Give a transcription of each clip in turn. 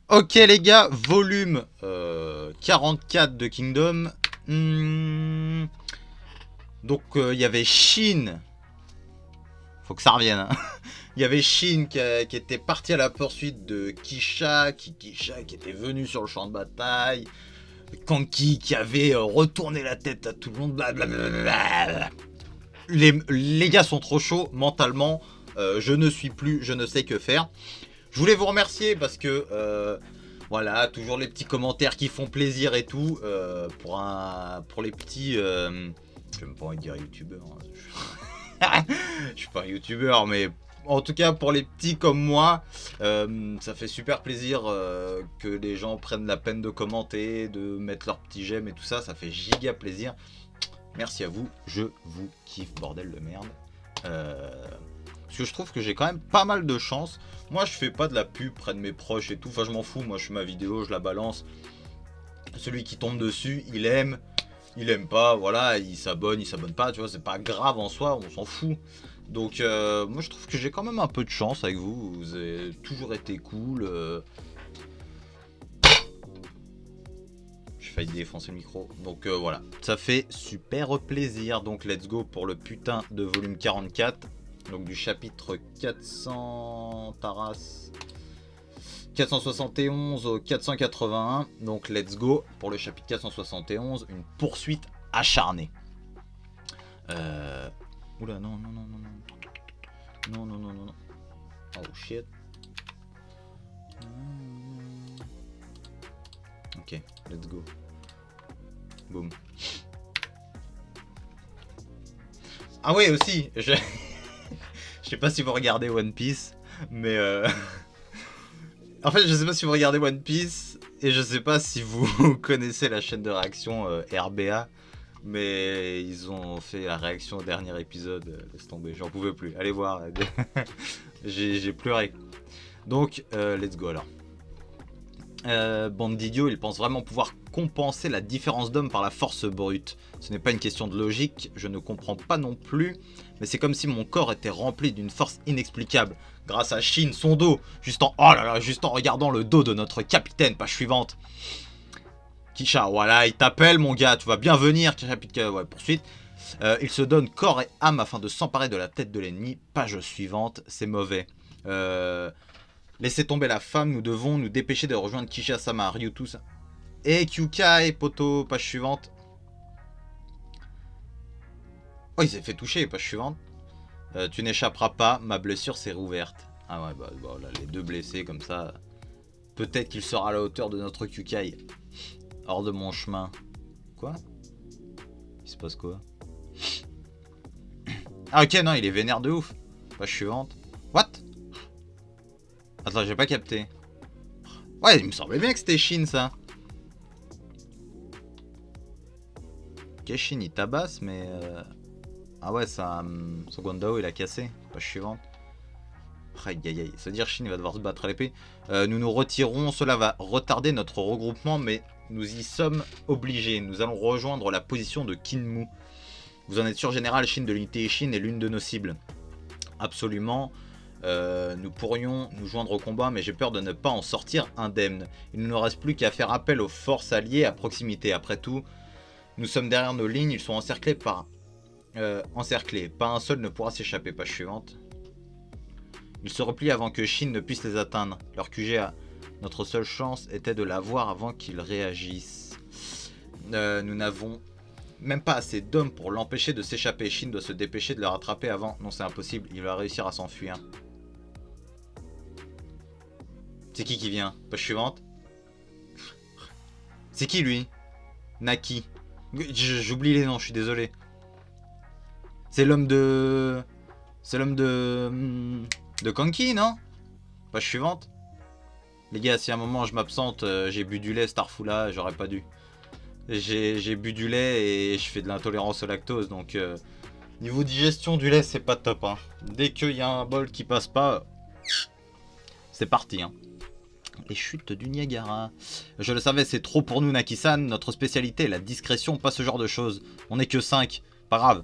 Ok les gars, volume 44 de Kingdom. Donc il y avait Shin. Faut que ça revienne. Hein. Il y avait Shin qui était parti à la poursuite de Kisha, Kisha qui était venu sur le champ de bataille. Kanki qui avait retourné la tête à tout le monde. Blablabla. Les gars sont trop chauds mentalement. Je ne suis plus, je ne sais que faire. Je voulais vous remercier parce que voilà, toujours les petits commentaires qui font plaisir et tout. Pour les petits. Je n'ai pas envie de dire youtubeur. Hein. Je suis pas un youtubeur, mais en tout cas pour les petits comme moi, ça fait super plaisir que les gens prennent la peine de commenter, de mettre leur petit j'aime et tout ça. Ça fait giga plaisir. Merci à vous, je vous kiffe, bordel de merde. Parce que je trouve que j'ai quand même pas mal de chance. Moi, je fais pas de la pub près de mes proches et tout. Enfin, je m'en fous. Moi, je fais ma vidéo, je la balance. Celui qui tombe dessus, il aime pas. Voilà, il s'abonne pas. Tu vois, c'est pas grave en soi, on s'en fout. Donc, moi, je trouve que j'ai quand même un peu de chance avec vous. Vous avez toujours été cool. J'ai failli défoncer le micro. Donc, voilà. Ça fait super plaisir. Donc, let's go pour le putain de volume 44. Donc du chapitre 400 Taras 471 au 481. Donc let's go pour le chapitre 471, une poursuite acharnée. Oula non. Oh shit. Ok, let's go. Boum. Ah ouais aussi, je sais pas si vous regardez One Piece, mais en fait je sais pas si vous regardez One Piece et je sais pas si vous connaissez la chaîne de réaction RBA, mais ils ont fait la réaction au dernier épisode, laisse tomber, j'en pouvais plus, allez voir, j'ai pleuré. Donc let's go alors. Bande d'idiots, ils pensent vraiment pouvoir compenser la différence d'hommes par la force brute. Ce n'est pas une question de logique, je ne comprends pas non plus, mais c'est comme si mon corps était rempli d'une force inexplicable. Grâce à Shin, son dos, juste en regardant le dos de notre capitaine, page suivante. Kisha, voilà, il t'appelle mon gars, tu vas bien venir, chapitre, ouais, poursuite. Il se donne corps et âme afin de s'emparer de la tête de l'ennemi, page suivante, c'est mauvais. Laissez tomber la femme, nous devons nous dépêcher de rejoindre Kisha-sama, Ryutu. Et Kyukai, poto, page suivante. Oh, il s'est fait toucher, page suivante. Tu n'échapperas pas, ma blessure s'est rouverte. Ah ouais, bah là, les deux blessés comme ça. Peut-être qu'il sera à la hauteur de notre Kyukai. Hors de mon chemin. Quoi? Il se passe quoi? Ah ok, non, il est vénère de ouf. Page suivante. What? Attends, j'ai pas capté. Ouais, il me semblait bien que c'était Shin, ça. Ok, Shin, il tabasse, mais... Ah ouais, ça... Son Guandao, il a cassé. Page suivante. Aïe, aïe, aïe. C'est-à-dire Shin, il va devoir se battre à l'épée. Nous nous retirons. Cela va retarder notre regroupement, mais nous y sommes obligés. Nous allons rejoindre la position de Kinmu. Vous en êtes sûr, général, Shin de l'unité Shin est l'une de nos cibles. Absolument. Nous pourrions nous joindre au combat, mais j'ai peur de ne pas en sortir indemne. Il ne nous reste plus qu'à faire appel aux forces alliées à proximité. Après tout, nous sommes derrière nos lignes, ils sont encerclés par... encerclés. Pas un seul ne pourra s'échapper. Page suivante. Ils se replient avant que Shin ne puisse les atteindre. Leur QG, notre seule chance était de l'avoir avant qu'ils réagissent. Nous n'avons même pas assez d'hommes pour l'empêcher de s'échapper. Shin doit se dépêcher de le rattraper avant. Non, c'est impossible. Il va réussir à s'enfuir. C'est qui vient? Page suivante. C'est qui lui? Naki. J'oublie les noms, je suis désolé. C'est l'homme de... C'est l'homme de Kanki, non? Page suivante. Les gars, si à un moment je m'absente, j'ai bu du lait Starfoula, j'aurais pas dû. J'ai bu du lait et je fais de l'intolérance au lactose, donc... niveau digestion du lait, c'est pas top, hein. Dès qu'il y a un bol qui passe pas... C'est parti, hein. Les chutes du Niagara. Je le savais, c'est trop pour nous, Naki-san. Notre spécialité est la discrétion, pas ce genre de choses. On n'est que 5. Pas grave.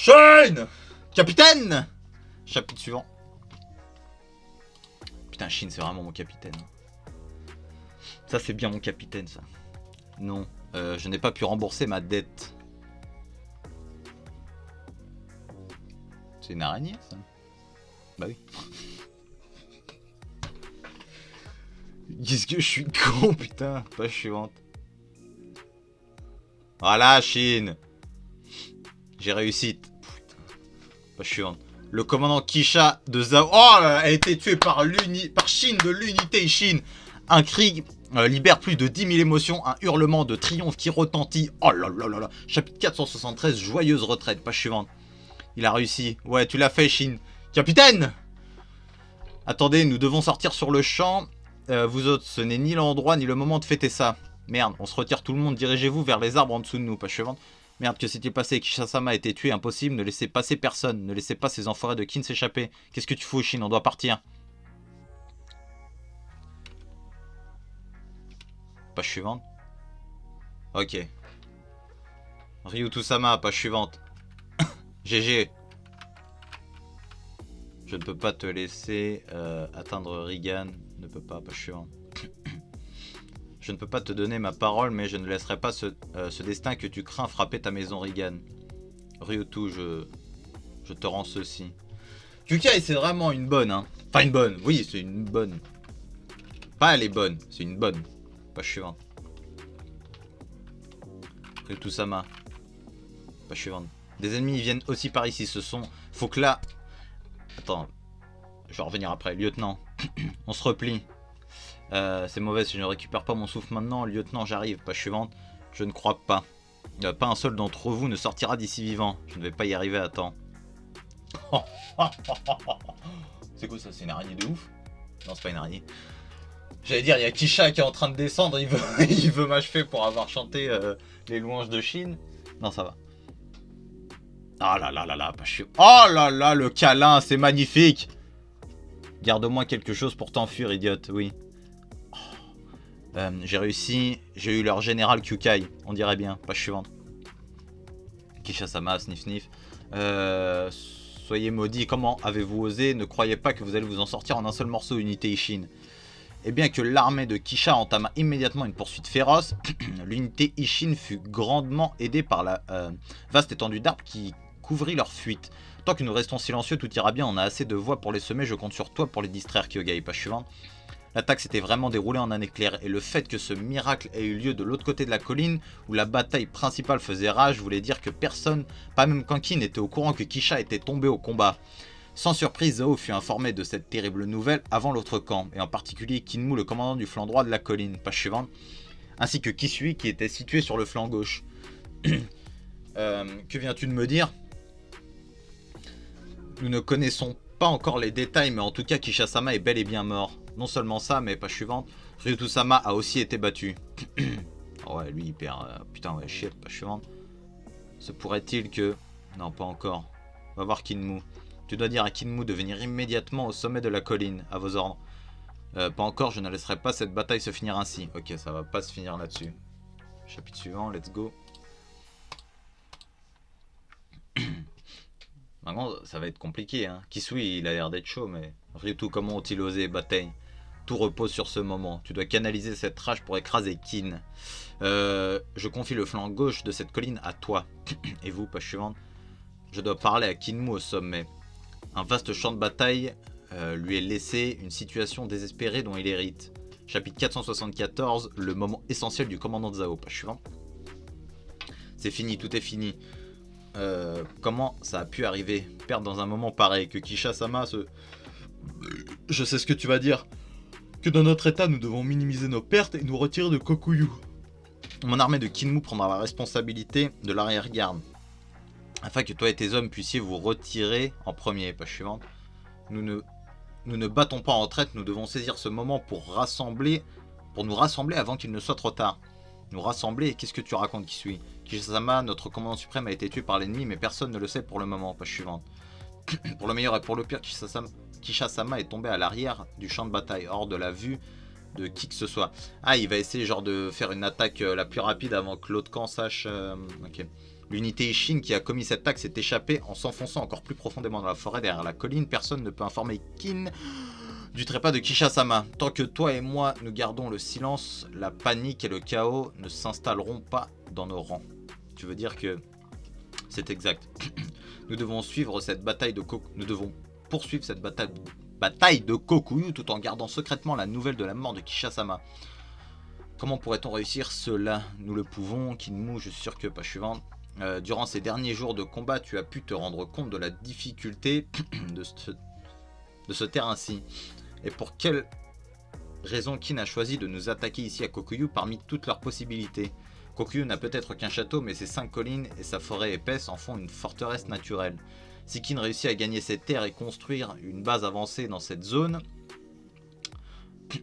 Shin! Capitaine! Chapitre suivant. Putain, Shin, c'est vraiment mon capitaine. Ça, c'est bien mon capitaine, ça. Non, je n'ai pas pu rembourser ma dette. C'est une araignée, ça? Bah oui. Qu'est-ce que je suis con, putain. Page suivante. Voilà, Shin. J'ai réussi. Putain. Page suivante. Le commandant Kisha de Zhao... Oh là là, a été tué par Shin de l'unité Shin. Un cri libère plus de 10 000 émotions. Un hurlement de triomphe qui retentit. Oh là là là là. Chapitre 473, joyeuse retraite. Page suivante. Il a réussi. Ouais, tu l'as fait, Shin. Capitaine! Attendez, nous devons sortir sur le champ. Vous autres, ce n'est ni l'endroit ni le moment de fêter ça. Merde, on se retire tout le monde. Dirigez-vous vers les arbres en dessous de nous. Page suivante. Merde, que s'est-il passé? Kisha-sama a été tué, impossible. Ne laissez passer personne. Ne laissez pas ces enfoirés de Kin s'échapper. Qu'est-ce que tu fous, Shin? On doit partir. Page suivante. Ok. Ryuto-sama, page suivante. GG. Je ne peux pas te laisser atteindre Rigan. Ne peut pas, page suivante. Je ne peux pas te donner ma parole, mais je ne laisserai pas ce destin que tu crains frapper ta maison, Rigan. Ryuto, je te rends ceci. Kukai, c'est vraiment une bonne, hein. Enfin, une bonne, oui, c'est une bonne. Pas elle est bonne, c'est une bonne. Page suivante. Ryuto-sama. Page suivante. Des ennemis viennent aussi par ici, ce sont... Faut que là... Attends, je vais revenir après. Lieutenant, on se replie. C'est mauvais si je ne récupère pas mon souffle maintenant. Lieutenant, j'arrive. Page suivante. Je ne crois pas. Pas un seul d'entre vous ne sortira d'ici vivant. Je ne vais pas y arriver à temps. C'est quoi ça? C'est une araignée de ouf? Non, c'est pas une araignée. J'allais dire, il y a Kisha qui est en train de descendre. Il veut m'achever pour avoir chanté les louanges de Shin. Non, ça va. Ah là là là là, page suivante. Oh là là, le câlin, c'est magnifique. Garde-moi quelque chose pour t'enfuir, idiote, oui. J'ai réussi, j'ai eu leur général Kukai, on dirait bien. Page suivante. Kisha-sama, sniff sniff. Soyez maudits, comment avez-vous osé? Ne croyez pas que vous allez vous en sortir en un seul morceau, unité Ishin. Et bien que l'armée de Kisha entama immédiatement une poursuite féroce, l'unité Ishin fut grandement aidée par la vaste étendue d'arbres qui couvrit leur fuite. Tant que nous restons silencieux, tout ira bien, on a assez de voix pour les semer, je compte sur toi pour les distraire, Kyogai. Page suivante. L'attaque s'était vraiment déroulée en un éclair, et le fait que ce miracle ait eu lieu de l'autre côté de la colline, où la bataille principale faisait rage, voulait dire que personne, pas même Kanki, n'était au courant que Kisha était tombé au combat. Sans surprise, Zhao fut informé de cette terrible nouvelle avant l'autre camp, et en particulier Kinmu, le commandant du flanc droit de la colline, page suivante, ainsi que Kisui qui était situé sur le flanc gauche. Que viens-tu de me dire? Nous ne connaissons pas encore les détails, mais en tout cas Kisha-sama est bel et bien mort. Non seulement ça, mais page suivante, Ryuto-sama a aussi été battu. Oh ouais, lui il perd... putain, ouais, shit, page suivante. Se pourrait-il que... Non, pas encore. On va voir Kinmu. Tu dois dire à Kinmu de venir immédiatement au sommet de la colline, à vos ordres. Pas encore, je ne laisserai pas cette bataille se finir ainsi. Ok, ça va pas se finir là-dessus. Chapitre suivant, let's go. Maintenant, ça va être compliqué, hein. Kisui, il a l'air d'être chaud, mais... Ryuto, comment ont-ils osé, bataille? Tout repose sur ce moment. Tu dois canaliser cette rage pour écraser Kin. Je confie le flanc gauche de cette colline à toi. Et vous, page suivante. Je dois parler à Kinmu au sommet. Un vaste champ de bataille lui est laissé, une situation désespérée dont il hérite. Chapitre 474, le moment essentiel du commandant de Zhao. Page suivante. C'est fini, tout est fini. Comment ça a pu arriver? Perdre dans un moment pareil, que Kisha-sama se... Je sais ce que tu vas dire. Que dans notre état, nous devons minimiser nos pertes et nous retirer de Kokuyu. Mon armée de Kinmu prendra la responsabilité de l'arrière-garde, afin que toi et tes hommes puissiez vous retirer en premier. Page suivante. Nous ne battons pas en retraite, nous devons saisir ce moment pour nous rassembler avant qu'il ne soit trop tard. Nous rassembler, qu'est-ce que tu racontes, Kisui? Kisha-sama, notre commandant suprême, a été tué par l'ennemi, mais personne ne le sait pour le moment. Page suivante. Pour le meilleur et pour le pire, Kisha-sama est tombé à l'arrière du champ de bataille, hors de la vue de qui que ce soit. Ah, il va essayer genre de faire une attaque la plus rapide avant que l'autre camp sache... Ok. L'unité Ishin qui a commis cet acte s'est échappée en s'enfonçant encore plus profondément dans la forêt derrière la colline. Personne ne peut informer Kin du trépas de Kisha-sama. Tant que toi et moi nous gardons le silence, la panique et le chaos ne s'installeront pas dans nos rangs. Tu veux dire que c'est exact. Nous devons suivre cette bataille de Nous devons poursuivre cette bataille de Kokuyu tout en gardant secrètement la nouvelle de la mort de Kisha-sama. Comment pourrait-on réussir cela? Nous le pouvons, Kinmu, je suis sûr que page suivante. Durant ces derniers jours de combat, tu as pu te rendre compte de la difficulté de se taire ainsi. Et pour quelle raison Kin a choisi de nous attaquer ici à Kokuyu parmi toutes leurs possibilités? Kokuyu n'a peut-être qu'un château, mais ses 5 collines et sa forêt épaisse en font une forteresse naturelle. Si Kin réussit à gagner ces terres et construire une base avancée dans cette zone,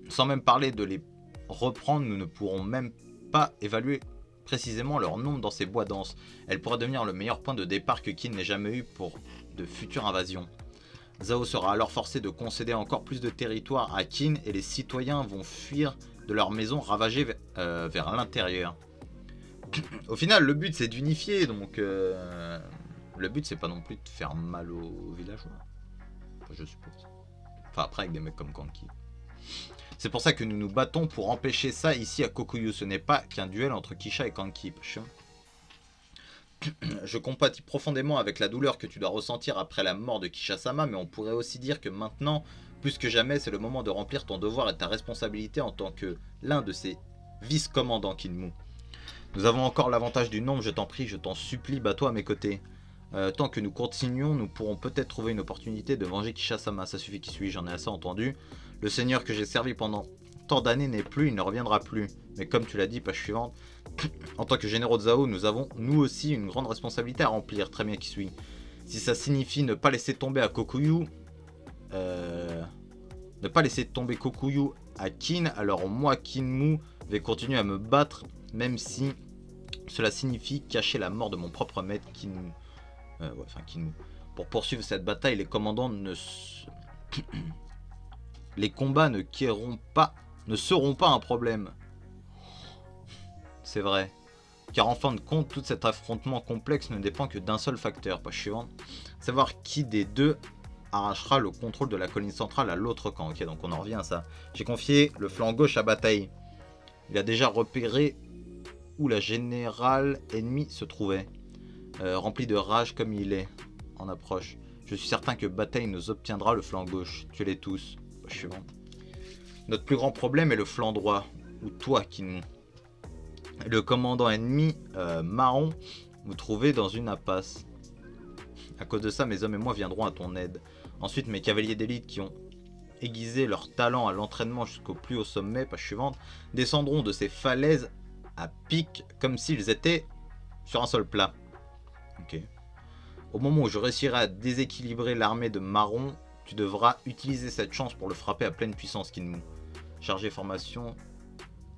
sans même parler de les reprendre, nous ne pourrons même pas évaluer précisément leur nombre dans ces bois denses. Elle pourra devenir le meilleur point de départ que Kin n'ait jamais eu pour de futures invasions. Zhao sera alors forcé de concéder encore plus de territoire à Kin et les citoyens vont fuir de leur maison ravagée vers l'intérieur. Au final, le but c'est d'unifier, donc le but c'est pas non plus de faire mal aux villageois. Enfin, je suppose. Enfin, après, avec des mecs comme Kanki. C'est pour ça que nous nous battons pour empêcher ça ici à Kokuyu. Ce n'est pas qu'un duel entre Kisha et Kanki. Je compatis profondément avec la douleur que tu dois ressentir après la mort de Kisha-sama, mais on pourrait aussi dire que maintenant, plus que jamais, c'est le moment de remplir ton devoir et ta responsabilité en tant que l'un de ces vice-commandants Kinmu. Nous avons encore l'avantage du nombre, je t'en prie, je t'en supplie, bats-toi à mes côtés. Tant que nous continuons, nous pourrons peut-être trouver une opportunité de venger Kisha-sama. Ça suffit, qui suis-je, j'en ai assez entendu. Le seigneur que j'ai servi pendant tant d'années n'est plus, il ne reviendra plus. Mais comme tu l'as dit, page suivante, en tant que généraux de Zhao, nous avons nous aussi une grande responsabilité à remplir. Très bien, qui suis. Si ça signifie ne pas laisser tomber à Kokuyu, ne pas laisser tomber Kokuyu à Kin, alors moi, Kinmu, vais continuer à me battre, même si cela signifie cacher la mort de mon propre maître, Kinmu. Kinmu. Pour poursuivre cette bataille, les commandants les combats ne seront pas un problème. C'est vrai. Car en fin de compte, tout cet affrontement complexe ne dépend que d'un seul facteur. Page suivante. Savoir qui des deux arrachera le contrôle de la colline centrale à l'autre camp. Ok, donc on en revient à ça. J'ai confié le flanc gauche à Bataille. Il a déjà repéré où la générale ennemie se trouvait. Rempli de rage comme il est en approche. Je suis certain que Bataille nous obtiendra le flanc gauche. Tuez-les tous. Page suivante. Notre plus grand problème est le flanc droit. Ou toi, Kinmu. Le commandant ennemi, Marron, vous trouvez dans une impasse. À cause de ça, mes hommes et moi viendrons à ton aide. Ensuite, mes cavaliers d'élite qui ont aiguisé leur talent à l'entraînement jusqu'au plus haut sommet, page suivante, descendront de ces falaises à pic comme s'ils étaient sur un sol plat. Ok. Au moment où je réussirai à déséquilibrer l'armée de Marron, tu devras utiliser cette chance pour le frapper à pleine puissance, Kinmu. Chargez formation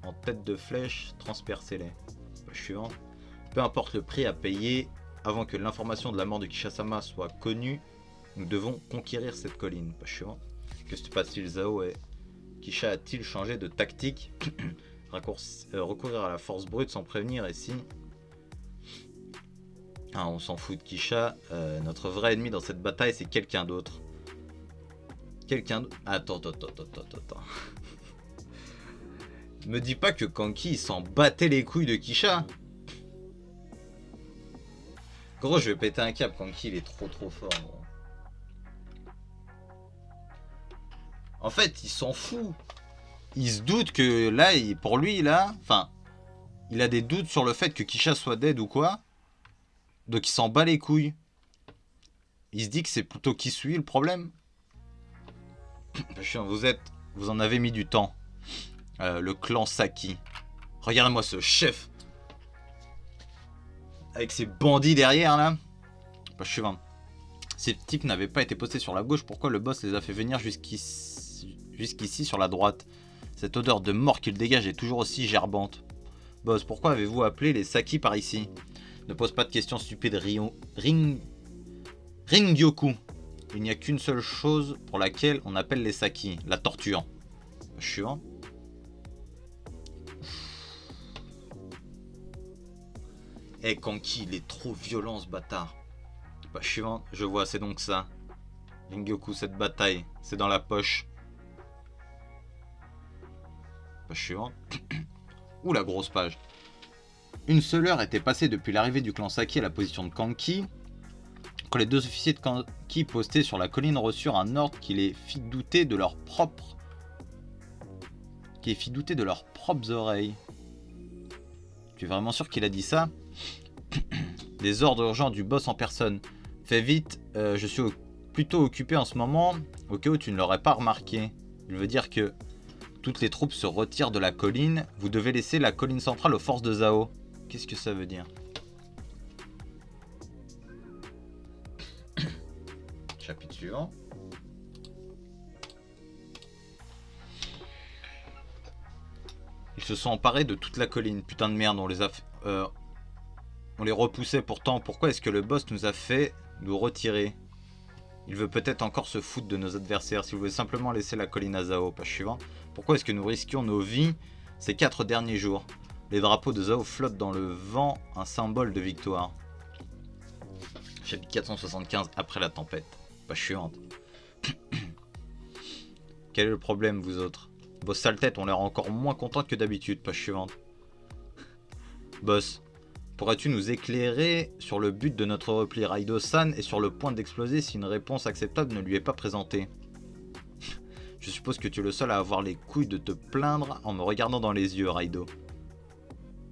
en tête de flèche, transpercez-les. Page suivante. Peu importe le prix à payer, avant que l'information de la mort de Kisha-sama soit connue, nous devons conquérir cette colline. Page suivante. Que se passe-t-il, Zhao et Kisha a-t-il changé de tactique? Recourir à la force brute sans prévenir, et si... Ah, on s'en fout de Kisha. Notre vrai ennemi dans cette bataille, c'est quelqu'un d'autre. Quelqu'un d'autre... Attends. Me dis pas que Kanki il s'en battait les couilles de Kisha. Gros, je vais péter un câble. Kanki il est trop fort, gros. En fait, il s'en fout. Il se doute que là, pour lui, là... Enfin, il a des doutes sur le fait que Kisha soit dead ou quoi. Donc il s'en bat les couilles. Il se dit que c'est plutôt Kisui le problème. Vous en avez mis du temps. Le clan Saki. Regarde-moi ce chef. Avec ses bandits derrière là. Page suivante. Ces types n'avaient pas été postés sur la gauche. Pourquoi le boss les a fait venir jusqu'ici sur la droite? Cette odeur de mort qu'il dégage est toujours aussi gerbante. Boss, pourquoi avez-vous appelé les Saki par ici? Ne pose pas de questions stupides, Ringyoku. Il n'y a qu'une seule chose pour laquelle on appelle les Saki, la torture. Page suivante. Eh, Kanki, il est trop violent ce bâtard. Bah, suivant, je vois, c'est donc ça. Ringoku, cette bataille, c'est dans la poche. Page suivante. Ouh, la grosse page. Une seule heure était passée depuis l'arrivée du clan Saki à la position de Kanki, quand les deux officiers de Kanki postés sur la colline reçurent un ordre qui les fit douter de leurs propres oreilles. Tu es vraiment sûr qu'il a dit ça? Des ordres urgents du boss en personne. Fais vite, je suis plutôt occupé en ce moment, au cas où tu ne l'aurais pas remarqué. Il veut dire que toutes les troupes se retirent de la colline, vous devez laisser la colline centrale aux forces de Zao. Qu'est-ce que ça veut dire? Chapitre suivant. Ils se sont emparés de toute la colline. Putain de merde, on les repoussait pourtant. Pourquoi est-ce que le boss nous a fait nous retirer? Il veut peut-être encore se foutre de nos adversaires. Si vous voulez simplement laisser la colline à Zao. Page suivante. Pourquoi est-ce que nous risquions nos vies ces 4 derniers jours? Les drapeaux de Zao flottent dans le vent, un symbole de victoire. Chapitre 475, après la tempête. Page suivante. Quel est le problème, vous autres? Vos sales têtes ont l'air encore moins contentes que d'habitude. Page suivante. Boss, pourrais-tu nous éclairer sur le but de notre repli? Raido-san est sur le point d'exploser si une réponse acceptable ne lui est pas présentée. Je suppose que tu es le seul à avoir les couilles de te plaindre en me regardant dans les yeux, Raido.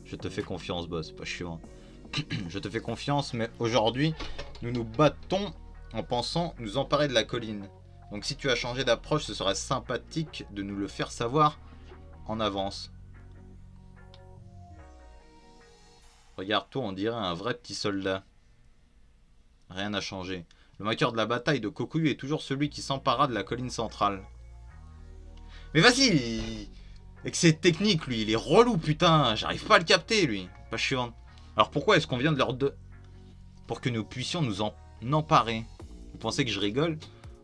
Je te fais confiance, boss. Page suivante. Je te fais confiance, mais aujourd'hui, nous nous battons en pensant nous emparer de la colline. Donc si tu as changé d'approche, ce serait sympathique de nous le faire savoir en avance. Regarde-toi, on dirait un vrai petit soldat. Rien n'a changé. Le vainqueur de la bataille de Kokuyu est toujours celui qui s'empara de la colline centrale. Mais vas-y, avec ses techniques, lui, il est relou, putain. J'arrive pas à le capter, lui. Pas chiant. Alors pourquoi est-ce qu'on vient de leur pour que nous puissions nous en emparer? Vous pensez que je rigole?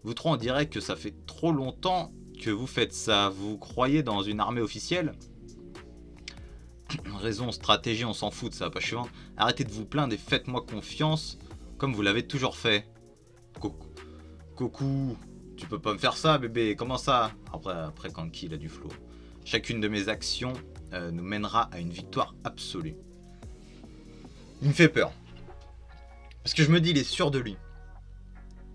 Vous trois, on dirait que ça fait trop longtemps que vous faites ça. Vous croyez dans une armée officielle? Raison, stratégie, on s'en fout de ça, pas chiant. Arrêtez de vous plaindre et faites-moi confiance, comme vous l'avez toujours fait. Coucou, tu peux pas me faire ça, bébé, comment ça? Après Kanki, il a du flow. Chacune de mes actions nous mènera à une victoire absolue. Il me fait peur. Parce que je me dis, il est sûr de lui.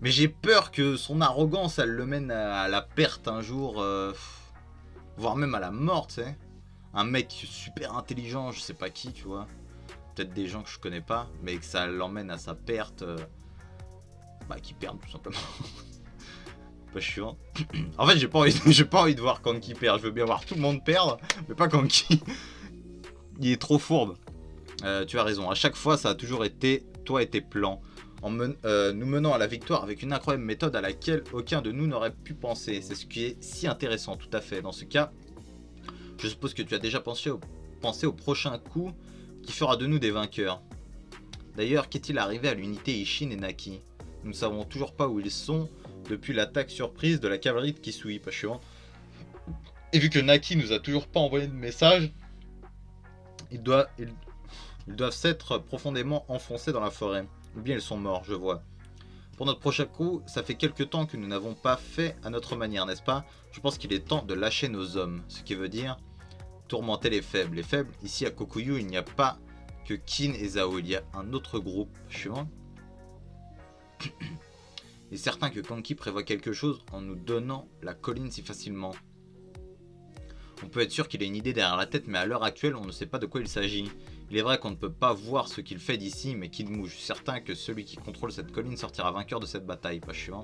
Mais j'ai peur que son arrogance, elle le mène à la perte un jour, voire même à la mort, tu sais. Un mec super intelligent, je sais pas qui, tu vois. Peut-être des gens que je connais pas, mais que ça l'emmène à sa perte. Qu'il perde tout simplement. Pas chiant. En fait, j'ai pas envie de voir Kanki perdre. Je veux bien voir tout le monde perdre, mais pas Kanki. Il est trop fourbe. Tu as raison. À chaque fois, ça a toujours été toi et tes plans. Nous menant à la victoire avec une incroyable méthode à laquelle aucun de nous n'aurait pu penser. C'est ce qui est si intéressant, tout à fait. Dans ce cas, je suppose que tu as déjà pensé au prochain coup qui fera de nous des vainqueurs. D'ailleurs, qu'est-il arrivé à l'unité Ishin et Naki? Nous ne savons toujours pas où ils sont depuis l'attaque surprise de la cavalerie de Kisui, pas chiant. Et vu que Naki nous a toujours pas envoyé de message, ils doivent s'être profondément enfoncés dans la forêt. Ou bien ils sont morts, je vois. Pour notre prochain coup, ça fait quelques temps que nous n'avons pas fait à notre manière, n'est-ce pas? Je pense qu'il est temps de lâcher nos hommes, ce qui veut dire tourmenter les faibles. Les faibles, ici à Kokuyu, il n'y a pas que Kin et Zao, il y a un autre groupe. Suivant. Il est certain que Kanki prévoit quelque chose en nous donnant la colline si facilement. On peut être sûr qu'il a une idée derrière la tête, mais à l'heure actuelle, on ne sait pas de quoi il s'agit. Il est vrai qu'on ne peut pas voir ce qu'il fait d'ici, mais qu'il mouche. Je suis certain que celui qui contrôle cette colline sortira vainqueur de cette bataille. Pas suivant.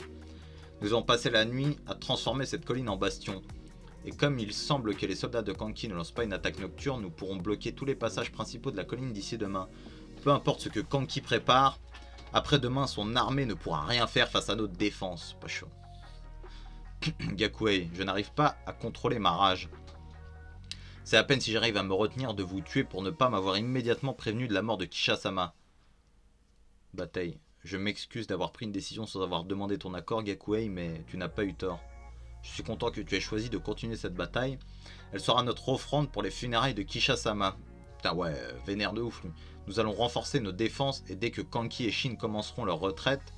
Nous avons passé la nuit à transformer cette colline en bastion. Et comme il semble que les soldats de Kanki ne lancent pas une attaque nocturne, nous pourrons bloquer tous les passages principaux de la colline d'ici demain. Peu importe ce que Kanki prépare, après-demain, son armée ne pourra rien faire face à notre défense. Pas chaud. Gakuei, je n'arrive pas à contrôler ma rage. C'est à peine si j'arrive à me retenir de vous tuer pour ne pas m'avoir immédiatement prévenu de la mort de Kisha-sama. Bataille. Je m'excuse d'avoir pris une décision sans avoir demandé ton accord, Gakuei, mais tu n'as pas eu tort. Je suis content que tu aies choisi de continuer cette bataille. Elle sera notre offrande pour les funérailles de Kisha-sama. Putain, ouais, vénère de ouf, lui. Nous allons renforcer nos défenses et dès que Kanki et Shin commenceront leur retraite,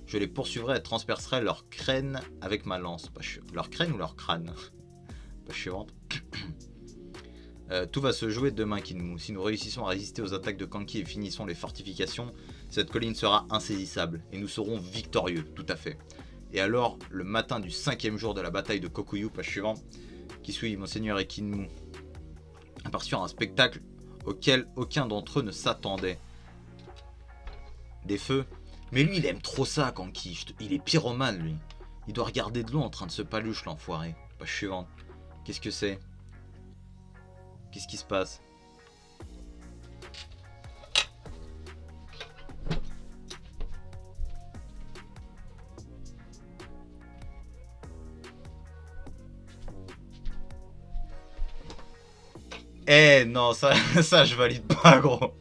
je les poursuivrai et transpercerai leur crâne avec ma lance. Leur crâne ou leur crâne? Pas suivante. Tout va se jouer demain, Kinmu. Si nous réussissons à résister aux attaques de Kanki et finissons les fortifications, cette colline sera insaisissable et nous serons victorieux, tout à fait. Et alors, le matin du 5e jour de la bataille de Kokuyu, page suivante, Kisui, Monseigneur et Kinmu aperçurent un spectacle auquel aucun d'entre eux ne s'attendait. Des feux. Mais lui, il aime trop ça, Kanki. Il est pyromane, lui. Il doit regarder de l'eau en train de se paluche, l'enfoiré. Page suivante. Qu'est-ce que c'est? Qu'est-ce qui se passe? Eh non, ça je valide pas, gros.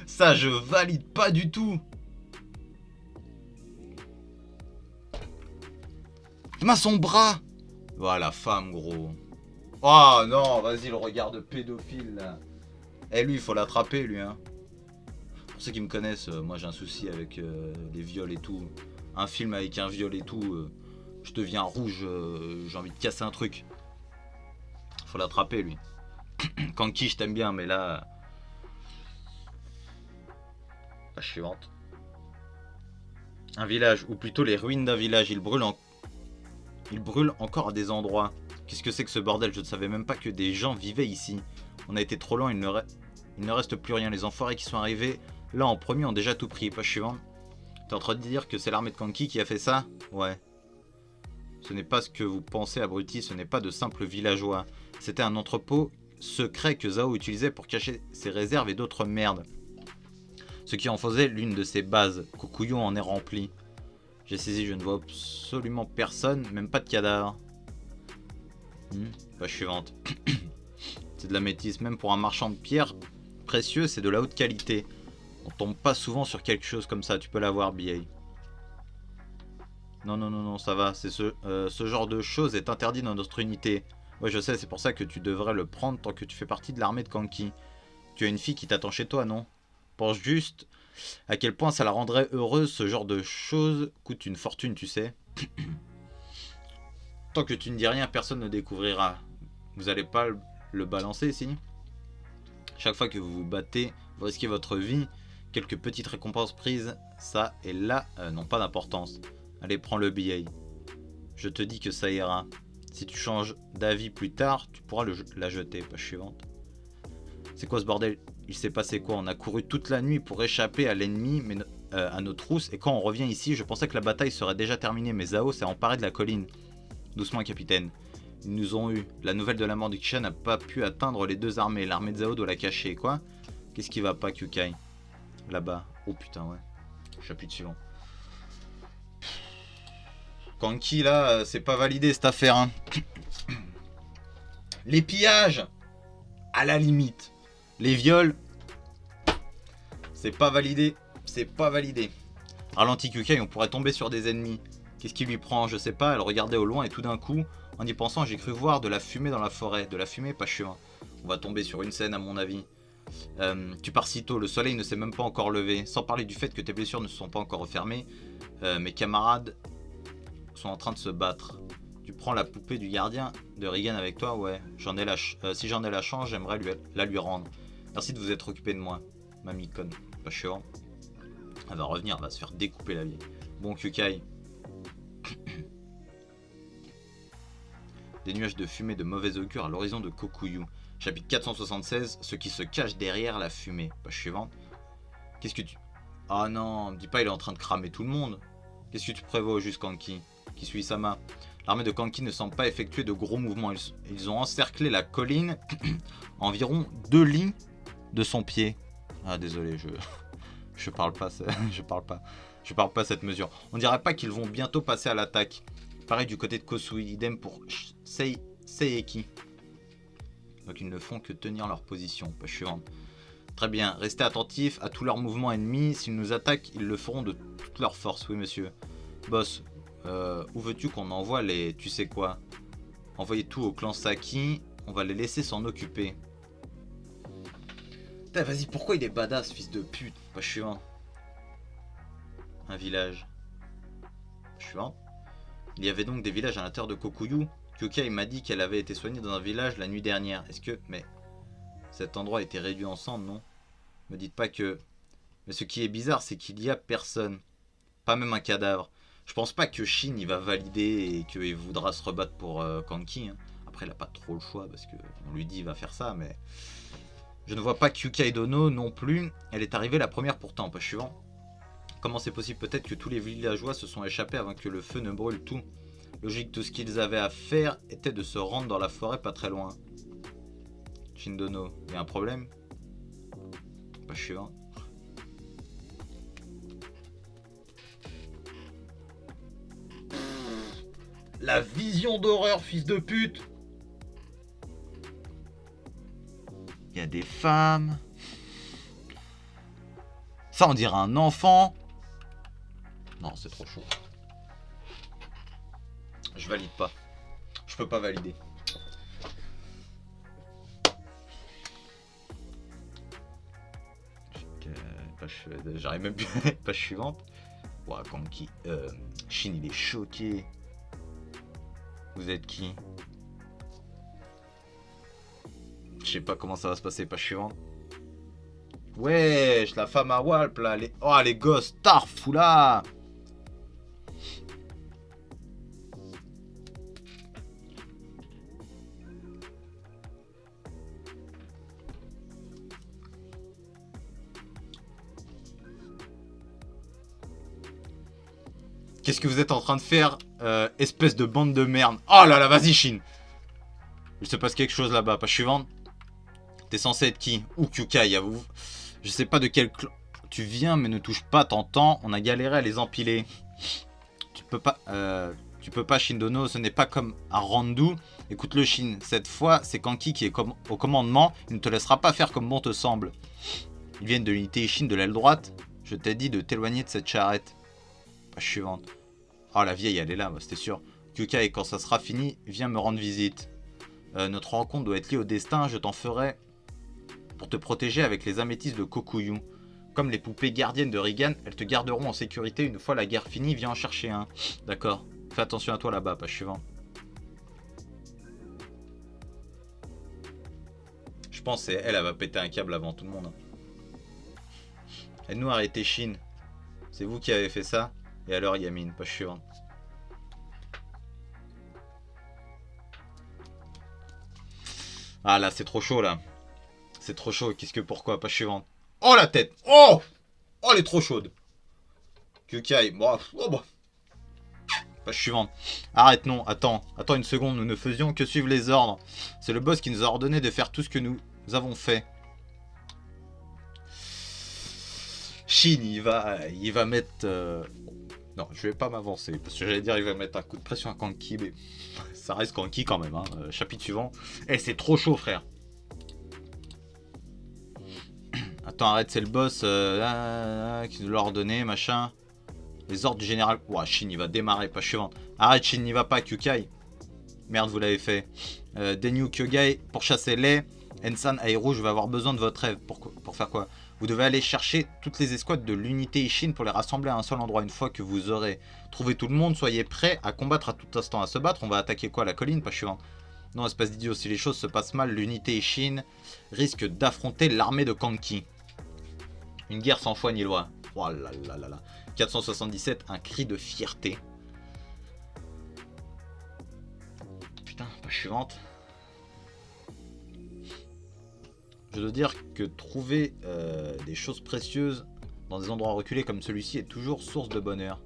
Ça je valide pas du tout. Mais son bras. Voilà, femme, gros. Oh non, vas-y, le regard de pédophile, là. Eh, lui, il faut l'attraper, lui, hein. Pour ceux qui me connaissent, moi j'ai un souci avec les viols et tout. Un film avec un viol et tout, je deviens rouge, j'ai envie de casser un truc. Faut l'attraper, lui. Kanki, je t'aime bien, mais là... La suivante. Un village, ou plutôt les ruines d'un village, il brûle encore à des endroits. Qu'est-ce que c'est que ce bordel? Je ne savais même pas que des gens vivaient ici. On a été trop loin, il ne reste plus rien. Les enfoirés qui sont arrivés là en premier ont déjà tout pris. Page suivante. T'es en train de dire que c'est l'armée de Kanki qui a fait ça? Ouais. Ce n'est pas ce que vous pensez, abruti, ce n'est pas de simples villageois. C'était un entrepôt secret que Zhao utilisait pour cacher ses réserves et d'autres merdes. Ce qui en faisait l'une de ses bases. Kokuyu en est rempli. J'ai saisi, je ne vois absolument personne, même pas de cadavre. Page suivante. C'est de la métisse, même pour un marchand de pierres précieux, c'est de la haute qualité. On tombe pas souvent sur quelque chose comme ça, tu peux l'avoir, BA. Non, ça va, c'est ce genre de choses est interdit dans notre unité. Ouais, je sais, c'est pour ça que tu devrais le prendre tant que tu fais partie de l'armée de Kanki. Tu as une fille qui t'attend chez toi, non? Pense juste à quel point ça la rendrait heureuse, ce genre de choses coûte une fortune, tu sais. Tant que tu ne dis rien, personne ne découvrira. Vous allez pas le balancer, si? Chaque fois que vous vous battez, vous risquez votre vie. Quelques petites récompenses prises, ça et là, n'ont pas d'importance. Allez, prends le billet. Je te dis que ça ira. Si tu changes d'avis plus tard, tu pourras la jeter. Page suivante. C'est quoi ce bordel? Il s'est passé quoi? On a couru toute la nuit pour échapper à l'ennemi, mais à nos trousses. Et quand on revient ici, je pensais que la bataille serait déjà terminée. Mais Zhao s'est emparé de la colline. Doucement, capitaine. Ils nous ont eu. La nouvelle de la mort de Kisha n'a pas pu atteindre les deux armées. L'armée de Zhao doit la cacher. Quoi? Qu'est-ce qui va pas, Kyukai? Là-bas. Oh putain, ouais. Chapitre suivant. Kanki, là, c'est pas validé cette affaire. Hein. Les pillages, à la limite. Les viols, c'est pas validé. C'est pas validé. Ralenti, Kyukai, on pourrait tomber sur des ennemis. Qu'est-ce qui lui prend? Je sais pas. Elle regardait au loin et tout d'un coup, en y pensant, j'ai cru voir de la fumée dans la forêt. De la fumée, pas chemin. On va tomber sur une scène, à mon avis. Tu pars si tôt, le soleil ne s'est même pas encore levé. Sans parler du fait que tes blessures ne se sont pas encore refermées. Mes camarades sont en train de se battre. Tu prends la poupée du gardien de Regan avec toi? Ouais, si j'en ai la chance, j'aimerais la lui rendre. Merci de vous être occupé de moi, mamie conne. Pas chiant. Elle va revenir, elle va se faire découper la vie. Bon, Kyukai. Des nuages de fumée de mauvais augure à l'horizon de Kokuyu. Chapitre 476, ce qui se cache derrière la fumée. Page suivante. Qu'est-ce que tu... Ah non, dis pas il est en train de cramer tout le monde. Qu'est-ce que tu prévois au juste Kanki? Kisui-sama. L'armée de Kanki ne semble pas effectuer de gros mouvements. Ils ont encerclé la colline environ 2 lits de son pied. Ah désolé, je parle pas, je parle pas cette mesure. On dirait pas qu'ils vont bientôt passer à l'attaque. Pareil du côté de Kosui, idem pour Seiki. Donc ils ne font que tenir leur position. Page suivante. Très bien, restez attentifs à tous leurs mouvements ennemis. S'ils nous attaquent, ils le feront de toute leur force. Oui monsieur. Boss, où veux-tu qu'on envoie les... Tu sais quoi? Envoyez tout au clan Saki. On va les laisser s'en occuper. Putain, vas-y, pourquoi il est badass, fils de pute? Page suivante. Un village. Page suivante. Il y avait donc des villages à l'intérieur de Kokuyu. Kyukai m'a dit qu'elle avait été soignée dans un village la nuit dernière. Est-ce que... Mais... Cet endroit a été réduit en cendres, non? Me dites pas que... Mais ce qui est bizarre, c'est qu'il y a personne. Pas même un cadavre. Je pense pas que Shin il va valider et qu'il voudra se rebattre pour Kanki. Hein. Après, il a pas trop le choix parce qu'on lui dit il va faire ça, mais... Je ne vois pas Kyukai Dono non plus. Elle est arrivée la première pourtant, page suivant. Comment c'est possible? Peut-être que tous les villageois se sont échappés avant que le feu ne brûle tout. Logique, tout ce qu'ils avaient à faire était de se rendre dans la forêt pas très loin. Shindono, il y a un problème? Page suivant. La vision d'horreur, fils de pute! Il y a des femmes. Ça, on dirait un enfant. Non, c'est trop chaud. Je valide pas. Je peux pas valider. J'arrive même plus. Page suivante. Ouah, Kanki. Shin, il est choqué. Vous êtes qui? Je sais pas comment ça va se passer. Page suivante. Wesh, la femme à Walp là. Oh, les gosses, tarf, là. Qu'est-ce que vous êtes en train de faire, espèce de bande de merde? Oh là là, vas-y, Shin. Il se passe quelque chose là-bas. Page suivante. T'es censé être qui? Ou Kyukai, avoue. Je sais pas de quel clan. Tu viens, mais ne touche pas, t'entends? On a galéré à les empiler. Tu peux pas, Shindono. Ce n'est pas comme à Randu. Écoute-le, Shin. Cette fois, c'est Kanki qui est au commandement. Il ne te laissera pas faire comme bon te semble. Ils viennent de l'unité Shin de l'aile droite. Je t'ai dit de t'éloigner de cette charrette. Page suivante. Oh, la vieille, elle est là, c'était sûr. Kyukai, quand ça sera fini, viens me rendre visite. Notre rencontre doit être liée au destin. Je t'en ferai pour te protéger avec les améthystes de Kokuyu. Comme les poupées gardiennes de Rigan, elles te garderont en sécurité une fois la guerre finie. Viens en chercher un. D'accord. Fais attention à toi là-bas, page suivante. Je pense que elle va péter un câble avant tout le monde. Aide-nous à arrêter Shin. C'est vous qui avez fait ça? Et alors Yamin, page suivante. Ah là, c'est trop chaud là. C'est trop chaud. Qu'est-ce que pourquoi? Page suivante. Oh la tête. Oh, oh, elle est trop chaude. Kyukai. Bon, oh, bon. Page suivante. Arrête, non. Attends une seconde. Nous ne faisions que suivre les ordres. C'est le boss qui nous a ordonné de faire tout ce que nous avons fait. Shin, il va mettre... Non, je vais pas m'avancer. Parce que j'allais dire il va mettre un coup de pression à Kanki. Mais ça reste Kanki quand même. Hein. Chapitre suivant. Eh, c'est trop chaud, frère. Attends, arrête, c'est le boss qui nous l'a ordonné, machin. Les ordres du général. Ouah, Shin, il va démarrer, page suivante. Arrête, Shin, n'y va pas, Kyukai. Merde, vous l'avez fait. Denyu Kyogai, pour chasser les. Ensan Airo, je vais avoir besoin de votre aide. Pour faire quoi? Vous devez aller chercher toutes les escouades de l'unité Ishin pour les rassembler à un seul endroit. Une fois que vous aurez trouvé tout le monde, soyez prêts à combattre à tout instant. À se battre, on va attaquer quoi? La colline, page suivante. Non, espèce d'idiot, si les choses se passent mal, l'unité Ishin risque d'affronter l'armée de Kanki. Une guerre sans foi ni loi. Oh là là là là. 477, un cri de fierté. Putain, page suivante. Je dois dire que trouver des choses précieuses dans des endroits reculés comme celui-ci est toujours source de bonheur.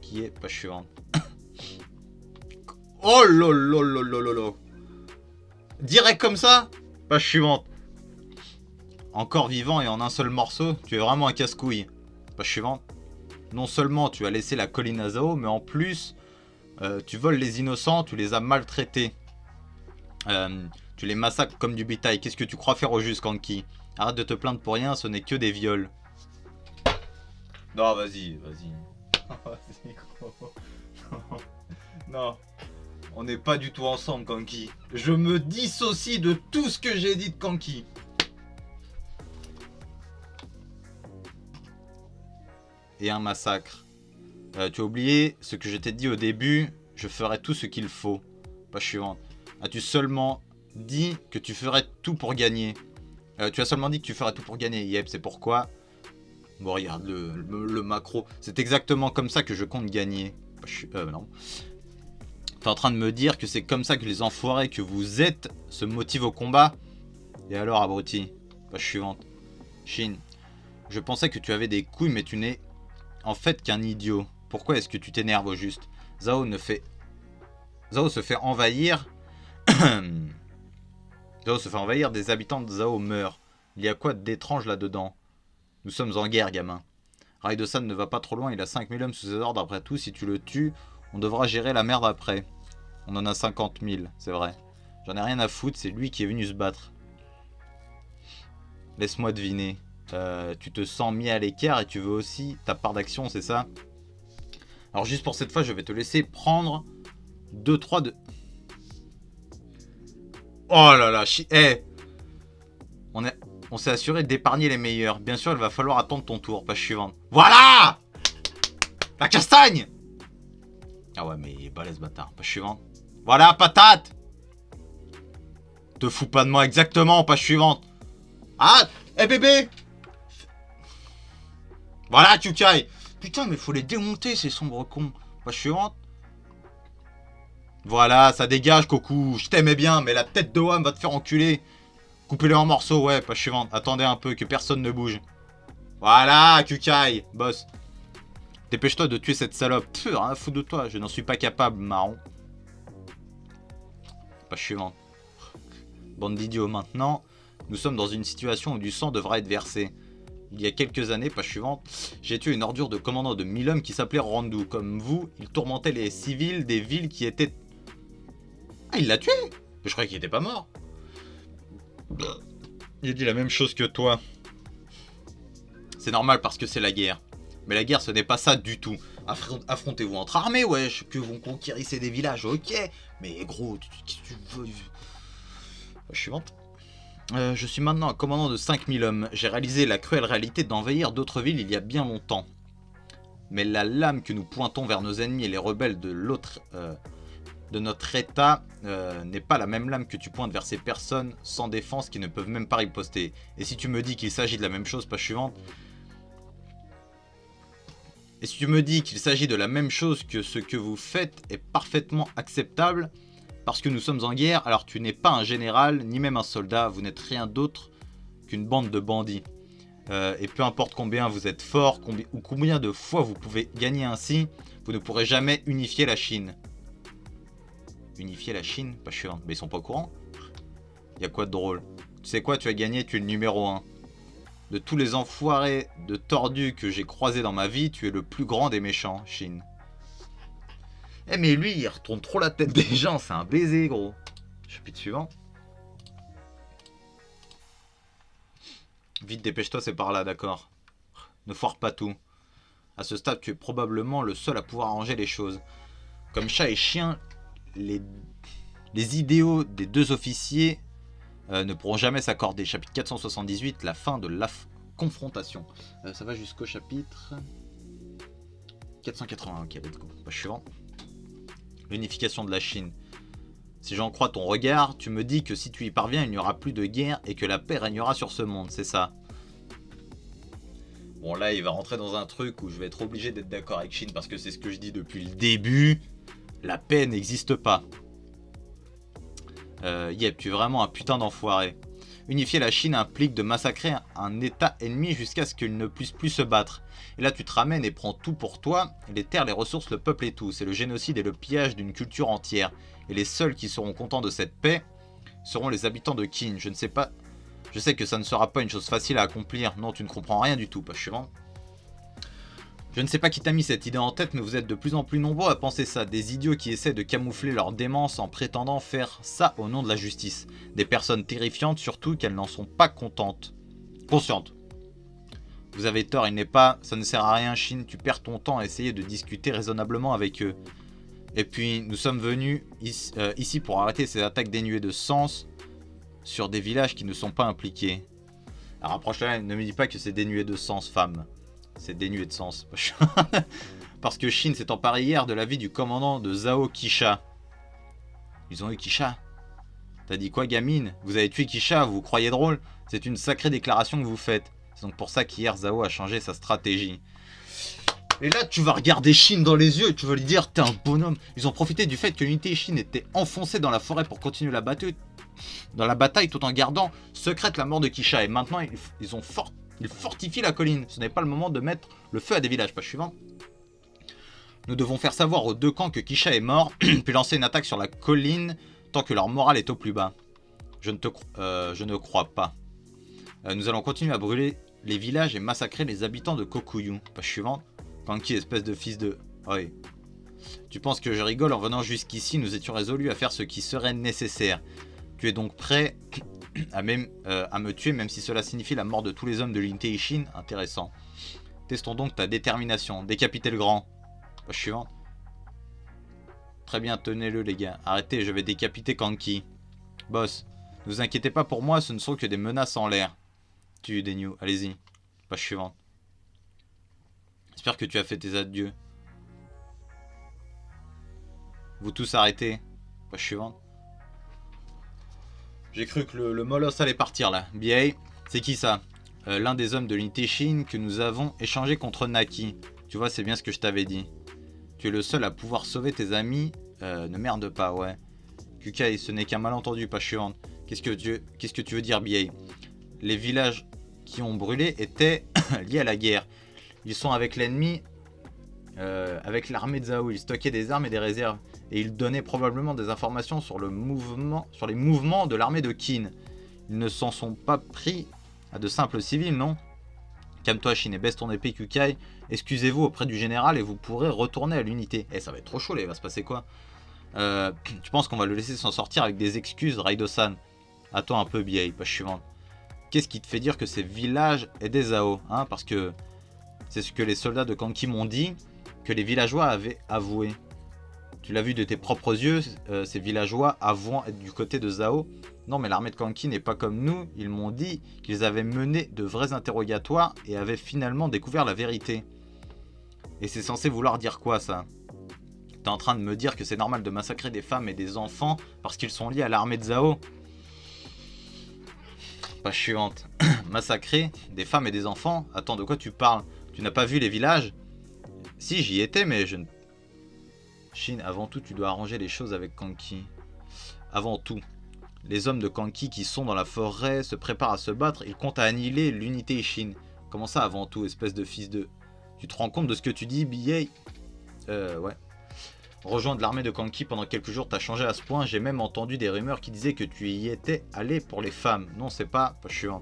Qui est page suivante. Oh lolololololo. Direct comme ça. Page suivante. Encore vivant et en un seul morceau, tu es vraiment un casse-couille. Page suivante. Non seulement tu as laissé la colline à Zao, mais en plus, tu voles les innocents, tu les as maltraités. Tu les massacres comme du bétail. Qu'est-ce que tu crois faire au juste, Kanki? Arrête de te plaindre pour rien, ce n'est que des viols. Non, vas-y, vas-y. Vas-y, gros. Non. On n'est pas du tout ensemble, Kanki. Je me dissocie de tout ce que j'ai dit de Kanki. et un massacre. Tu as oublié ce que je t'ai dit au début. Je ferai tout ce qu'il faut. Page suivante. As-tu seulement dit que tu ferais tout pour gagner? Tu as seulement dit que tu ferais tout pour gagner. Yep, c'est pourquoi. Bon, regarde le macro. C'est exactement comme ça que je compte gagner. Non. T'es en train de me dire que c'est comme ça que les enfoirés que vous êtes se motivent au combat? Et alors, abruti? Page suivante. Shin. Je pensais que tu avais des couilles, mais tu n'es en fait qu'un idiot. Pourquoi est-ce que tu t'énerves au juste? Zhao se fait envahir. Zhao se fait envahir, des habitants de Zhao meurent. Il y a quoi d'étrange là-dedans? Nous sommes en guerre, gamin. Raiden ne va pas trop loin, il a 5000 hommes sous ses ordres. Après tout, si tu le tues, on devra gérer la merde après. On en a 50 000, c'est vrai. J'en ai rien à foutre, c'est lui qui est venu se battre. Laisse-moi deviner. Tu te sens mis à l'écart et tu veux aussi ta part d'action, c'est ça? Alors juste pour cette fois, je vais te laisser prendre 2-3 de... Oh là là, on s'est assuré d'épargner les meilleurs. Bien sûr, il va falloir attendre ton tour. Page suivante. Voilà! La castagne! Ah ouais, mais il est balèze, bâtard. Page suivante. Voilà, patate! Te fous pas de moi, exactement. Page suivante. Ah! Eh bébé! Voilà, Kyukai! Putain, mais faut les démonter, ces sombres cons. Page suivante. Voilà, ça dégage, Koku. Je t'aimais bien, mais la tête de Wam va te faire enculer. Coupez-le en morceaux, ouais, page suivante. Attendez un peu, que personne ne bouge. Voilà, Kukai, boss. Dépêche-toi de tuer cette salope. Pff, rien à foutre de toi, je n'en suis pas capable, marron. Page suivante. Bande d'idiots, maintenant, nous sommes dans une situation où du sang devra être versé. Il y a quelques années, page suivante, j'ai tué une ordure de commandant de 1000 hommes qui s'appelait Randu. Comme vous, il tourmentait les civils des villes qui étaient... Ah, il l'a tué? Je croyais qu'il était pas mort. Il a dit la même chose que toi. C'est normal parce que c'est la guerre. Mais la guerre, ce n'est pas ça du tout. Affrontez-vous entre armées, wesh. Que vous conquérissez des villages, ok. Mais gros, qu'est-ce que tu veux? Suivante. Je suis maintenant un commandant de 5000 hommes. J'ai réalisé la cruelle réalité d'envahir d'autres villes il y a bien longtemps. Mais la lame que nous pointons vers nos ennemis et les rebelles de notre état n'est pas la même lame que tu pointes vers ces personnes sans défense qui ne peuvent même pas riposter. Et si tu me dis qu'il s'agit de la même chose, page suivante. Et si tu me dis qu'il s'agit de la même chose que ce que vous faites est parfaitement acceptable parce que nous sommes en guerre, alors tu n'es pas un général ni même un soldat, vous n'êtes rien d'autre qu'une bande de bandits. Et peu importe combien vous êtes fort ou combien de fois vous pouvez gagner ainsi, vous ne pourrez jamais unifier la Chine. Unifier la Chine? Pas suivant. Mais ils sont pas au courant. Y a quoi de drôle? Tu sais quoi, tu as gagné, tu es le numéro 1. De tous les enfoirés de tordus que j'ai croisés dans ma vie, tu es le plus grand des méchants, Chine. Eh mais lui, il retourne trop la tête des gens, c'est un baiser, gros. Chapitre suivant. Vite, dépêche-toi, c'est par là, d'accord. Ne foire pas tout. À ce stade, tu es probablement le seul à pouvoir arranger les choses. Comme chat et chien, les idéaux des deux officiers ne pourront jamais s'accorder. Chapitre 478, la fin de la confrontation. Ça va jusqu'au chapitre 480. Ok, let's go. Page suivant. L'unification de la Chine. Si j'en crois ton regard, tu me dis que si tu y parviens, il n'y aura plus de guerre et que la paix régnera sur ce monde, c'est ça? Bon, là, il va rentrer dans un truc où je vais être obligé d'être d'accord avec Chine parce que c'est ce que je dis depuis le début. La paix n'existe pas. Yep, tu es vraiment un putain d'enfoiré. Unifier la Chine implique de massacrer un état ennemi jusqu'à ce qu'il ne puisse plus se battre. Et là, tu te ramènes et prends tout pour toi, les terres, les ressources, le peuple et tout. C'est le génocide et le pillage d'une culture entière. Et les seuls qui seront contents de cette paix seront les habitants de Qin. Je ne sais pas... Je sais que ça ne sera pas une chose facile à accomplir. Non, tu ne comprends rien du tout, page suivante. Je ne sais pas qui t'a mis cette idée en tête, mais vous êtes de plus en plus nombreux à penser ça. Des idiots qui essaient de camoufler leur démence en prétendant faire ça au nom de la justice. Des personnes terrifiantes, surtout qu'elles n'en sont pas conscientes. Vous avez tort, il n'est pas... Ça ne sert à rien, Chine, tu perds ton temps à essayer de discuter raisonnablement avec eux. Et puis, nous sommes venus ici pour arrêter ces attaques dénuées de sens sur des villages qui ne sont pas impliqués. Alors, rapproche-toi, ne me dis pas que c'est dénué de sens, femme. C'est dénué de sens. Parce que Shin s'est emparé hier de la vie du commandant de Zhao Kisha. Ils ont eu Kisha. T'as dit quoi, gamine? Vous avez tué Kisha, vous vous croyez drôle? C'est une sacrée déclaration que vous faites. C'est donc pour ça qu'hier Zhao a changé sa stratégie. Et là, tu vas regarder Shin dans les yeux et tu vas lui dire, t'es un bonhomme. Ils ont profité du fait que l'unité Shin était enfoncée dans la forêt pour continuer la bataille tout en gardant secrète la mort de Kisha. Et maintenant, ils fortifient la colline. Ce n'est pas le moment de mettre le feu à des villages. Page suivante. Nous devons faire savoir aux deux camps que Kisha est mort, puis lancer une attaque sur la colline tant que leur morale est au plus bas. Je ne crois pas. Nous allons continuer à brûler les villages et massacrer les habitants de Kokuyu. Page suivante. Kanki, espèce de fils de... Oui. Tu penses que je rigole? En venant jusqu'ici, nous étions résolus à faire ce qui serait nécessaire. Tu es donc prêt à me tuer, même si cela signifie la mort de tous les hommes de l'unité Ishin? Intéressant. Testons donc ta détermination. Décapiter le grand. Page suivante. Très bien, tenez-le les gars. Arrêtez, je vais décapiter Kanki. Boss, ne vous inquiétez pas pour moi, ce ne sont que des menaces en l'air. Tu, Denyu, allez-y. Page suivante. J'espère que tu as fait tes adieux. Vous tous arrêtez. Page suivante. J'ai cru que le molosse allait partir là. BA, c'est qui ça? L'un des hommes de l'unité Shin que nous avons échangé contre Naki. Tu vois, c'est bien ce que je t'avais dit. Tu es le seul à pouvoir sauver tes amis. Ne merde pas, ouais. Kukai, ce n'est qu'un malentendu, page suivante. Qu'est-ce que tu veux dire, BA? Les villages qui ont brûlé étaient liés à la guerre. Ils sont avec l'ennemi, avec l'armée de Zhao. Ils stockaient des armes et des réserves. Et ils donnaient probablement des informations sur les mouvements de l'armée de Qin. Ils ne s'en sont pas pris à de simples civils, non? Calme-toi, Shin, et baisse ton épée, Kukai. Excusez-vous auprès du général et vous pourrez retourner à l'unité. Eh, ça va être trop chaud, là, il va se passer quoi? Tu penses qu'on va le laisser s'en sortir avec des excuses, Raido-san? Attends un peu, BA, page suivante. Qu'est-ce qui te fait dire que ces villages est des Zhao, hein? Parce que c'est ce que les soldats de Kanki m'ont dit, que les villageois avaient avoué. Tu l'as vu de tes propres yeux, ces villageois avouant être du côté de Zhao. Non, mais l'armée de Kanki n'est pas comme nous. Ils m'ont dit qu'ils avaient mené de vrais interrogatoires et avaient finalement découvert la vérité. Et c'est censé vouloir dire quoi, ça? T'es en train de me dire que c'est normal de massacrer des femmes et des enfants parce qu'ils sont liés à l'armée de Zhao? Page suivante. Massacrer des femmes et des enfants? Attends, de quoi tu parles? Tu n'as pas vu les villages? Si, j'y étais, mais je ne... Shin, avant tout, tu dois arranger les choses avec Kanki. Avant tout. Les hommes de Kanki qui sont dans la forêt se préparent à se battre. Ils comptent à annihiler l'unité Shin. Comment ça, avant tout, espèce de fils de... Tu te rends compte de ce que tu dis, BA? Ouais. Rejoindre l'armée de Kanki pendant quelques jours t'a changé à ce point. J'ai même entendu des rumeurs qui disaient que tu y étais allé pour les femmes. Non, c'est pas... Je suis un...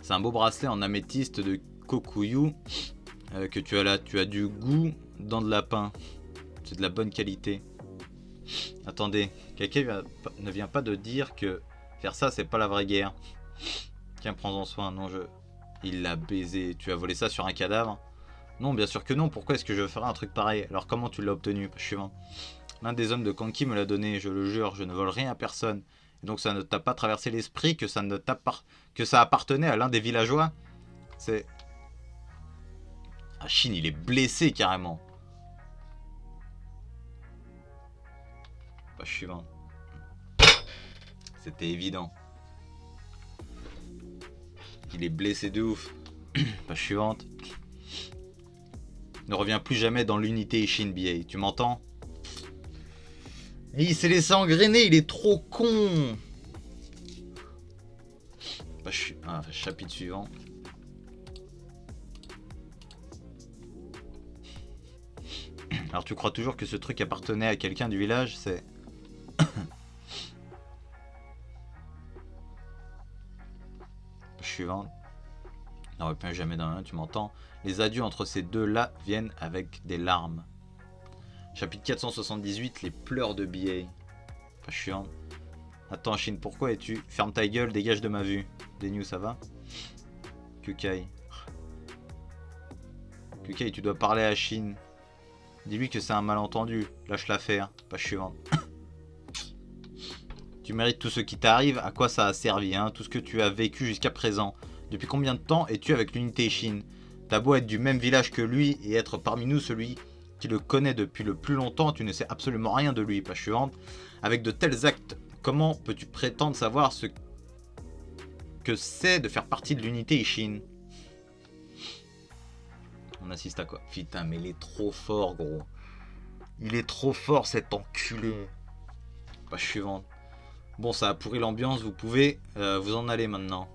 C'est un beau bracelet en améthyste de Kokuyu que tu as là. Tu as du goût dans de lapin. C'est de la bonne qualité. Attendez, quelqu'un ne vient pas de dire que faire ça c'est pas la vraie guerre. Tiens, prends-en soin. Non, il l'a baisé. Tu as volé ça sur un cadavre? Non, bien sûr que non. Pourquoi est-ce que je ferais un truc pareil? Alors comment tu l'as obtenu? Suivant. L'un des hommes de Kanki me l'a donné. Je le jure, je ne vole rien à personne. Et donc ça ne t'a pas traversé l'esprit que ça appartenait à l'un des villageois? C'est... Ah, Shin, il est blessé carrément. Page suivante. C'était évident. Il est blessé de ouf. Page suivante. Ne reviens plus jamais dans l'unité Shin, BA. Tu m'entends? Et il s'est laissé engrainer, il est trop con. Chapitre suivant. Alors tu crois toujours que ce truc appartenait à quelqu'un du village? C'est... Suivant. Ne reviens jamais dans un, tu m'entends? Les adieux entre ces deux-là viennent avec des larmes. Chapitre 478, les pleurs de BA. Pas chiant. Attends, Shin, pourquoi es-tu... Ferme ta gueule, dégage de ma vue. Denyu, ça va? Kukai. Kukai, tu dois parler à Shin. Dis-lui que c'est un malentendu. Lâche l'affaire. Page suivante. Tu mérites tout ce qui t'arrive. À quoi ça a servi, hein? Tout ce que tu as vécu jusqu'à présent. Depuis combien de temps es-tu avec l'unité Shin? T'as beau être du même village que lui et être parmi nous celui qui le connaît depuis le plus longtemps, tu ne sais absolument rien de lui. Page suivante. Avec de tels actes, comment peux-tu prétendre savoir ce que c'est de faire partie de l'unité Ishin? On assiste à quoi? Putain, mais il est trop fort, gros. Il est trop fort, cet enculé. Page suivante. Bon, ça a pourri l'ambiance, vous pouvez vous en aller maintenant.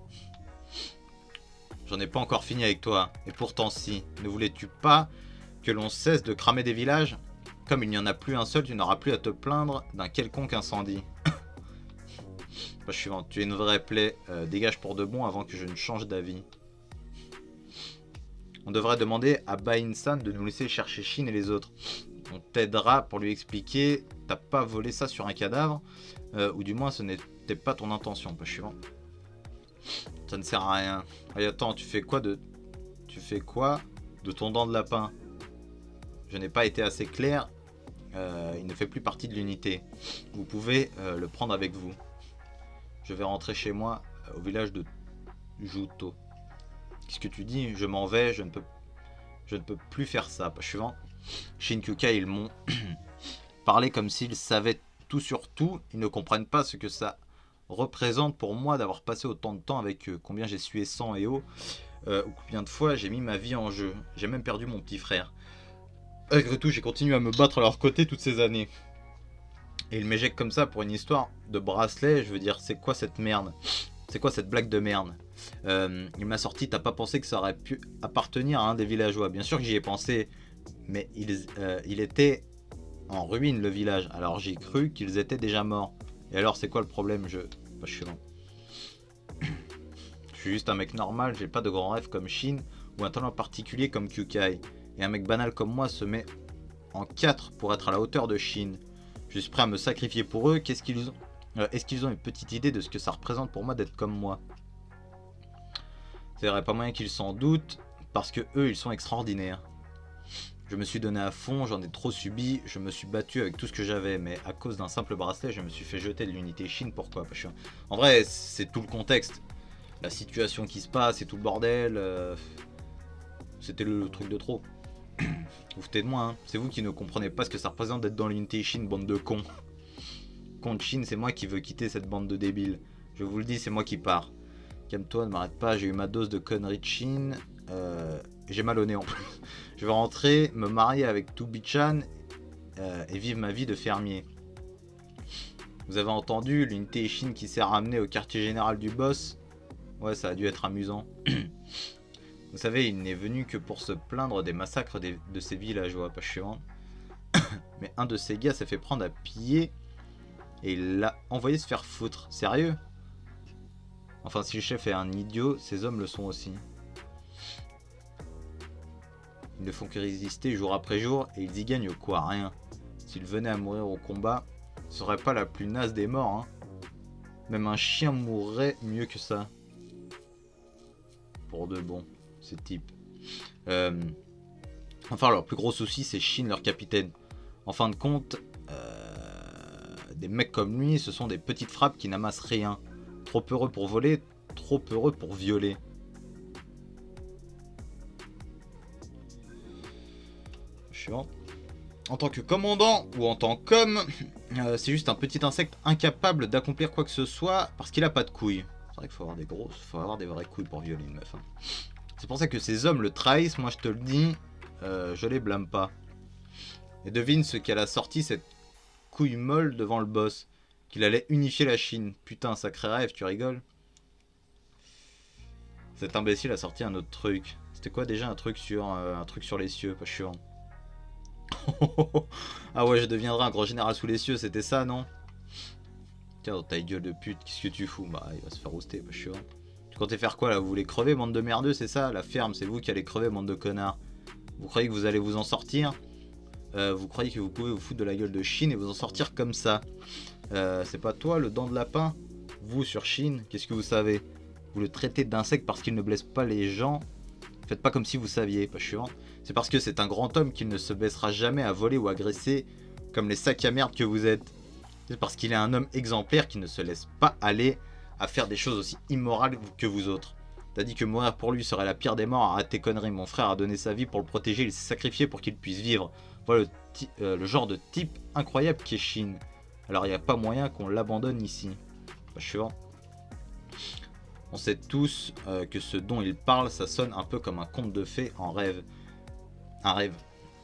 J'en ai pas encore fini avec toi. Et pourtant, si. Ne voulais-tu pas que l'on cesse de cramer des villages? Comme il n'y en a plus un seul, tu n'auras plus à te plaindre d'un quelconque incendie. Page suivante. Tu es une vraie plaie. Dégage pour de bon avant que je ne change d'avis. On devrait demander à Bain-san de nous laisser chercher Shin et les autres. On t'aidera pour lui expliquer. T'as pas volé ça sur un cadavre. Ou du moins, ce n'était pas ton intention. Page suivante. Ça ne sert à rien. Allez, attends, tu fais quoi de ton dent de lapin? Je n'ai pas été assez clair. Il ne fait plus partie de l'unité. Vous pouvez le prendre avec vous. Je vais rentrer chez moi au village de Juto. Qu'est-ce que tu dis? Je m'en vais, je ne peux plus faire ça. Page suivant. Shin Kukai, ils m'ont parlé comme s'ils savaient tout sur tout. Ils ne comprennent pas ce que ça représente pour moi d'avoir passé autant de temps avec eux. Combien j'ai sué sang et eau. Ou combien de fois j'ai mis ma vie en jeu. J'ai même perdu mon petit frère. Malgré tout, j'ai continué à me battre à leur côté toutes ces années. Et ils m'éjectent comme ça pour une histoire de bracelet. Je veux dire, c'est quoi cette merde? C'est quoi cette blague de merde? Il m'a sorti, t'as pas pensé que ça aurait pu appartenir à un des villageois? Bien sûr que j'y ai pensé, mais il était en ruine le village. Alors j'ai cru qu'ils étaient déjà morts. Et alors c'est quoi le problème? Je suis lent. Je suis juste un mec normal, j'ai pas de grands rêves comme Shin ou un talent particulier comme Kukai. Et un mec banal comme moi se met en 4 pour être à la hauteur de Shin. Je suis prêt à me sacrifier pour eux. Qu'est-ce qu'ils ont? Est-ce qu'ils ont une petite idée de ce que ça représente pour moi d'être comme moi? C'est vrai, pas moyen qu'ils s'en doutent, parce que eux, ils sont extraordinaires. Je me suis donné à fond, j'en ai trop subi, je me suis battu avec tout ce que j'avais, mais à cause d'un simple bracelet, je me suis fait jeter de l'unité Shin. Pourquoi? Parce que, en vrai, c'est tout le contexte. La situation qui se passe et tout le bordel. C'était le truc de trop. Vous foutez de moi, hein. C'est vous qui ne comprenez pas ce que ça représente d'être dans l'unité Shin, bande de cons. Contre Shin, c'est moi qui veux quitter cette bande de débiles. Je vous le dis, c'est moi qui pars. Calme-toi, ne m'arrête pas, j'ai eu ma dose de conneries de Shin. J'ai mal au nez en plus. Je vais rentrer, me marier avec Tubi-chan et vivre ma vie de fermier. Vous avez entendu, l'unité Shin qui s'est ramenée au quartier général du boss. Ouais, ça a dû être amusant. Vous savez, il n'est venu que pour se plaindre des massacres de ces villageois, pas chiant. Mais un de ces gars s'est fait prendre à piller et il l'a envoyé se faire foutre. Sérieux? Enfin, si le chef est un idiot, ces hommes le sont aussi. Ils ne font que résister jour après jour et ils y gagnent quoi? Rien. S'ils venaient à mourir au combat, ce serait pas la plus naze des morts, hein. Même un chien mourrait mieux que ça. Pour de bon, ces types. Enfin, leur plus gros souci, c'est Shin, leur capitaine. En fin de compte, des mecs comme lui, ce sont des petites frappes qui n'amassent rien. Trop heureux pour voler, trop heureux pour violer. Suivant. En tant que commandant ou en tant qu'homme, c'est juste un petit insecte incapable d'accomplir quoi que ce soit parce qu'il a pas de couilles. C'est vrai qu'il faut avoir des grosses, faut avoir des vraies couilles pour violer une meuf. Hein. C'est pour ça que ces hommes le trahissent, moi je te le dis, je les blâme pas. Et devine ce qu'elle a sorti cette couille molle devant le boss. Qu'il allait unifier la Chine. Putain, sacré rêve, tu rigoles? Cet imbécile a sorti un autre truc. C'était quoi déjà un truc sur les cieux, pas chiant. Ah ouais, je deviendrai un grand général sous les cieux, c'était ça, non? Tiens, ta gueule de pute, qu'est-ce que tu fous? Bah, il va se faire roaster, pas chiant. Tu comptais faire quoi là? Vous voulez crever, bande de merdeux, c'est ça? La ferme, c'est vous qui allez crever, bande de connards. Vous croyez que vous allez vous en sortir? Vous croyez que vous pouvez vous foutre de la gueule de Shin et vous en sortir comme ça. C'est pas toi le dent de lapin? Vous sur Shin, qu'est-ce que vous savez? Vous le traitez d'insecte parce qu'il ne blesse pas les gens. Faites pas comme si vous saviez, pas chiant. C'est parce que c'est un grand homme qu'il ne se baissera jamais à voler ou agresser comme les sacs à merde que vous êtes. C'est parce qu'il est un homme exemplaire qui ne se laisse pas aller à faire des choses aussi immorales que vous autres. T'as dit que mourir pour lui serait la pire des morts. Arrête tes conneries, mon frère a donné sa vie pour le protéger, il s'est sacrifié pour qu'il puisse vivre. Voilà le genre de type incroyable qui est Shin. Alors il n'y a pas moyen qu'on l'abandonne ici. Pas chiant. On sait tous que ce dont il parle, ça sonne un peu comme un conte de fées en rêve. Un rêve.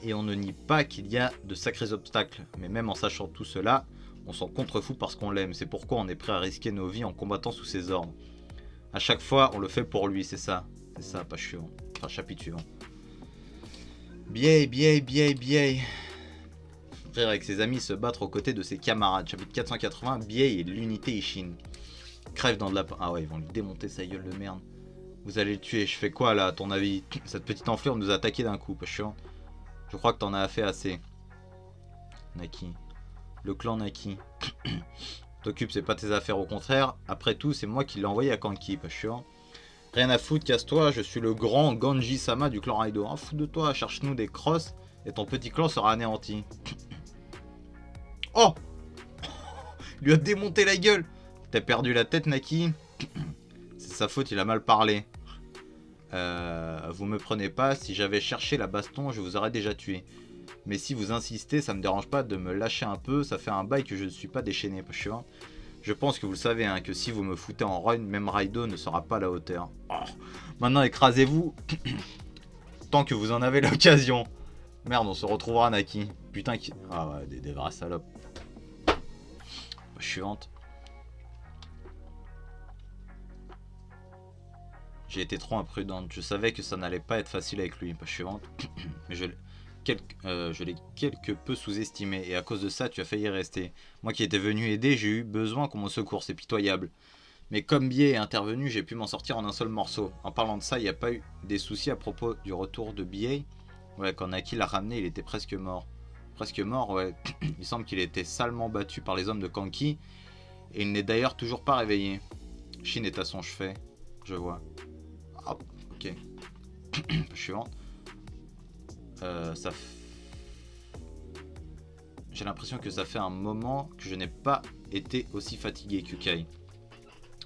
Et on ne nie pas qu'il y a de sacrés obstacles. Mais même en sachant tout cela, on s'en contrefout parce qu'on l'aime. C'est pourquoi on est prêt à risquer nos vies en combattant sous ses ordres. À chaque fois, on le fait pour lui, c'est ça. C'est ça, pas chiant. Enfin, chapitre suivant. Biei. Frère avec ses amis se battre aux côtés de ses camarades. Chapitre 480, Biei et l'unité Ishin. Crève dans de la... Ah ouais, ils vont lui démonter sa gueule de merde. Vous allez le tuer, je fais quoi là à ton avis? Cette petite enflure nous a attaqué d'un coup, pas chiant. Je crois que t'en as fait assez. Naki. Le clan Naki. T'occupes, c'est pas tes affaires, au contraire. Après tout, c'est moi qui l'ai envoyé à Kanki, pas chiant. Rien à foutre, casse-toi, je suis le grand Ganji-sama du clan Raido. Ah, fous de toi, cherche-nous des crosses et ton petit clan sera anéanti. Oh! Il lui a démonté la gueule. T'as perdu la tête, Naki? C'est sa faute, il a mal parlé. Vous me prenez pas, si j'avais cherché la baston, je vous aurais déjà tué. Mais si vous insistez, ça me dérange pas de me lâcher un peu, ça fait un bail que je ne suis pas déchaîné. Je pense que vous le savez, hein, que si vous me foutez en run, même Raido ne sera pas à la hauteur. Oh, maintenant écrasez-vous, tant que vous en avez l'occasion. Merde, on se retrouvera, Naki. Putain, qui... Ah ouais, des vrais salopes. Suivante. J'ai été trop imprudente. Je savais que ça n'allait pas être facile avec lui. Page suivante. Mais je l'ai quelque peu sous-estimé. Et à cause de ça, tu as failli rester. Moi qui étais venu aider, j'ai eu besoin qu'on me secours. C'est pitoyable. Mais comme Biei est intervenu, j'ai pu m'en sortir en un seul morceau. En parlant de ça, il n'y a pas eu des soucis à propos du retour de Biei? Ouais, quand Naki l'a ramené, il était presque mort. Presque mort, ouais. Il semble qu'il ait été salement battu par les hommes de Kanki. Et il n'est d'ailleurs toujours pas réveillé. Shin est à son chevet. Je vois. Ah, ok. Suivant. J'ai l'impression que ça fait un moment que je n'ai pas été aussi fatigué, Kukai.